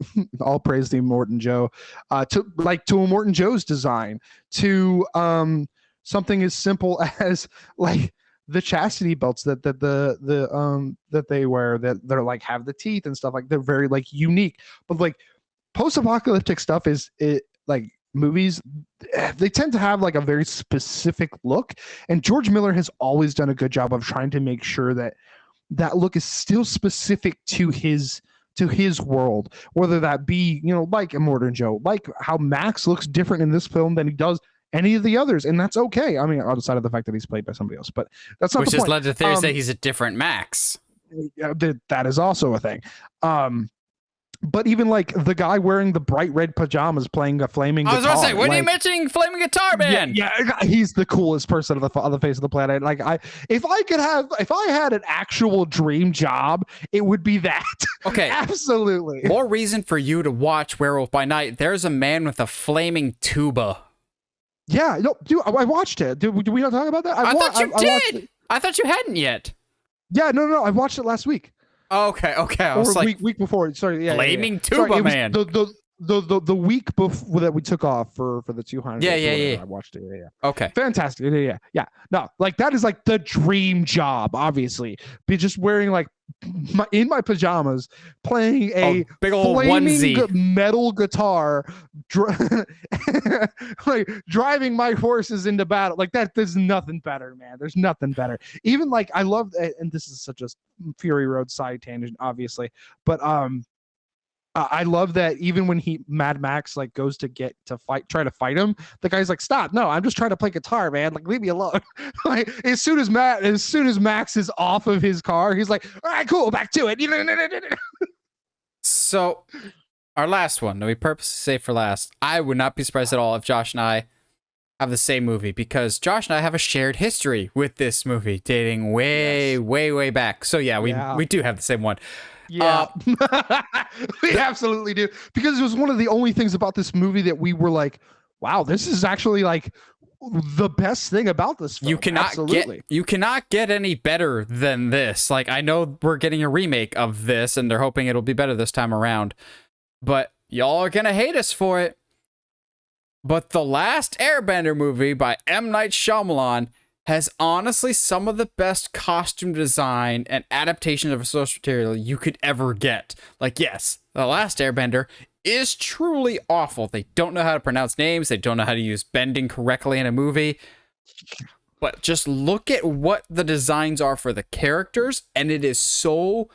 all praise the Immortan Joe, to Immortan Joe's design, to something as simple as like the chastity belts that they wear, that they're like have the teeth and stuff, like they're very like unique. But like post-apocalyptic stuff like movies, they tend to have like a very specific look, and George Miller has always done a good job of trying to make sure that look is still specific to his world, whether that be, like Immortan Joe, like how Max looks different in this film than he does any of the others, and that's okay. I mean, outside of the fact that he's played by somebody else, but that's not which the has point. led to theories that he's a different Max. That is also a thing. But even like the guy wearing the bright red pajamas playing a flaming guitar. I was going to say, when are you mentioning Flaming Guitar Man? Yeah, he's the coolest person on the face of the planet. Like, if I had an actual dream job, it would be that. Okay. Absolutely. More reason for you to watch Werewolf by Night. There's a man with a flaming tuba. Yeah, no, dude, I watched it. Did we not talk about that? I thought you did. I thought you hadn't yet. Yeah, no, I watched it last week. Okay. I was like, week before. Sorry, yeah. Flaming tuba man. The week before that we took off for the 200. Yeah. I watched it. Yeah. Okay. Fantastic. Yeah. No, like that is like the dream job. Obviously, be just wearing like in my pajamas, playing a big old flaming onesie metal guitar, like driving my horses into battle. Like that. There's nothing better, man. There's nothing better. Even like I love, and this is such a Fury Road side tangent, obviously, but I love that even when Mad Max like goes to try to fight him, the guy's like, "Stop! No, I'm just trying to play guitar, man. Like, leave me alone." Like as soon as Max is off of his car, he's like, "All right, cool, back to it." So, our last one that we purposely saved for last. I would not be surprised at all if Josh and I have the same movie, because Josh and I have a shared history with this movie dating way back. So we do have the same one. Yeah, we absolutely do, because it was one of the only things about this movie that we were like, wow, this is actually like the best thing about this film. You cannot get any better than this. Like, I know we're getting a remake of this and they're hoping it'll be better this time around, but y'all are gonna hate us for it. But The Last Airbender movie by M. Night Shyamalan has honestly some of the best costume design and adaptation of a source material you could ever get. Like, yes, The Last Airbender is truly awful. They don't know how to pronounce names. They don't know how to use bending correctly in a movie. But just look at what the designs are for the characters, and it is so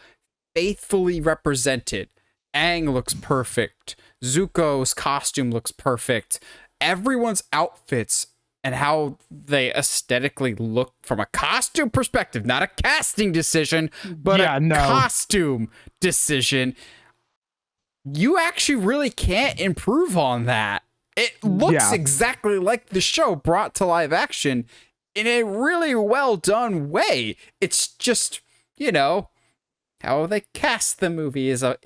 faithfully represented. Aang looks perfect. Zuko's costume looks perfect. Everyone's outfits and how they aesthetically look from a costume perspective, not a casting decision, but costume decision. You actually really can't improve on that. It looks exactly like the show brought to live action in a really well done way. It's just, how they cast the movie is a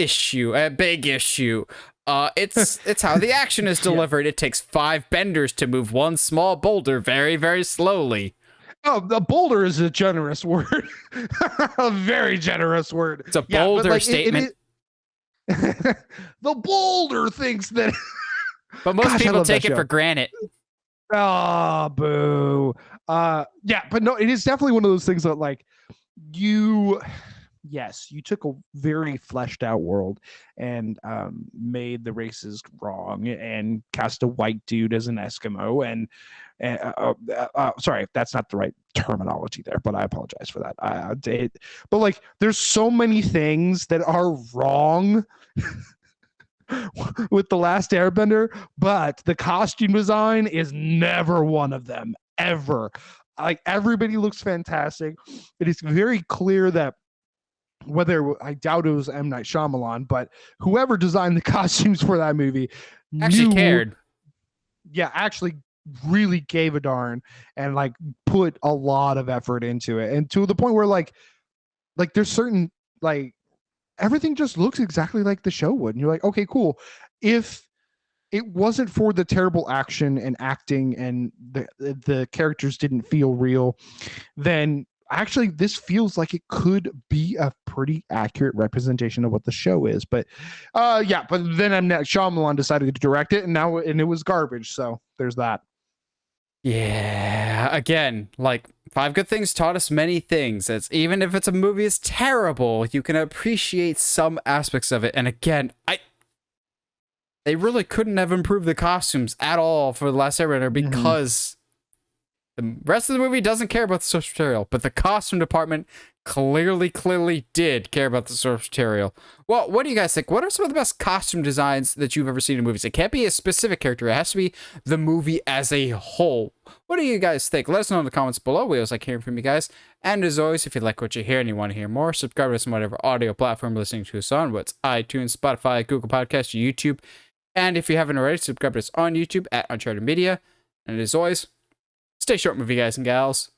big issue. It's how the action is delivered. It takes 5 benders to move one small boulder very, very slowly. Oh, the boulder is a generous word. A very generous word. It's a boulder statement. The boulder thinks that. But most people take it for granted. Oh, boo. But no, it is definitely one of those things that you took a very fleshed out world and made the races wrong and cast a white dude as an Eskimo and sorry, that's not the right terminology there, but I apologize for that. But there's so many things that are wrong with The Last Airbender, but the costume design is never one of them, ever. Everybody looks fantastic. It is very clear that I doubt it was M. Night Shyamalan, but whoever designed the costumes for that movie actually cared. Yeah, actually really gave a darn and put a lot of effort into it. And to the point where there's certain everything just looks exactly like the show would. And you're like, okay, cool. If it wasn't for the terrible action and acting and the characters didn't feel real, then actually this feels like it could be a pretty accurate representation of what the show is. But but then Shyamalan decided to direct it, and it was garbage. So there's that. Yeah, again, 5 Good Things taught us many things. It's even if it's a movie is terrible, you can appreciate some aspects of it. And again, they really couldn't have improved the costumes at all for The Last Airbender because the rest of the movie doesn't care about the source material, but the costume department clearly did care about the source material. Well, what do you guys think? What are some of the best costume designs that you've ever seen in movies? It can't be a specific character. It has to be the movie as a whole. What do you guys think? Let us know in the comments below. We always like hearing from you guys. And as always, if you like what you hear and you want to hear more, subscribe to us on whatever audio platform you're listening to us on, whether it's iTunes, Spotify, Google Podcasts, YouTube. And if you haven't already, subscribe to us on YouTube at Uncharted Media. And as always, stay short, movie guys and gals.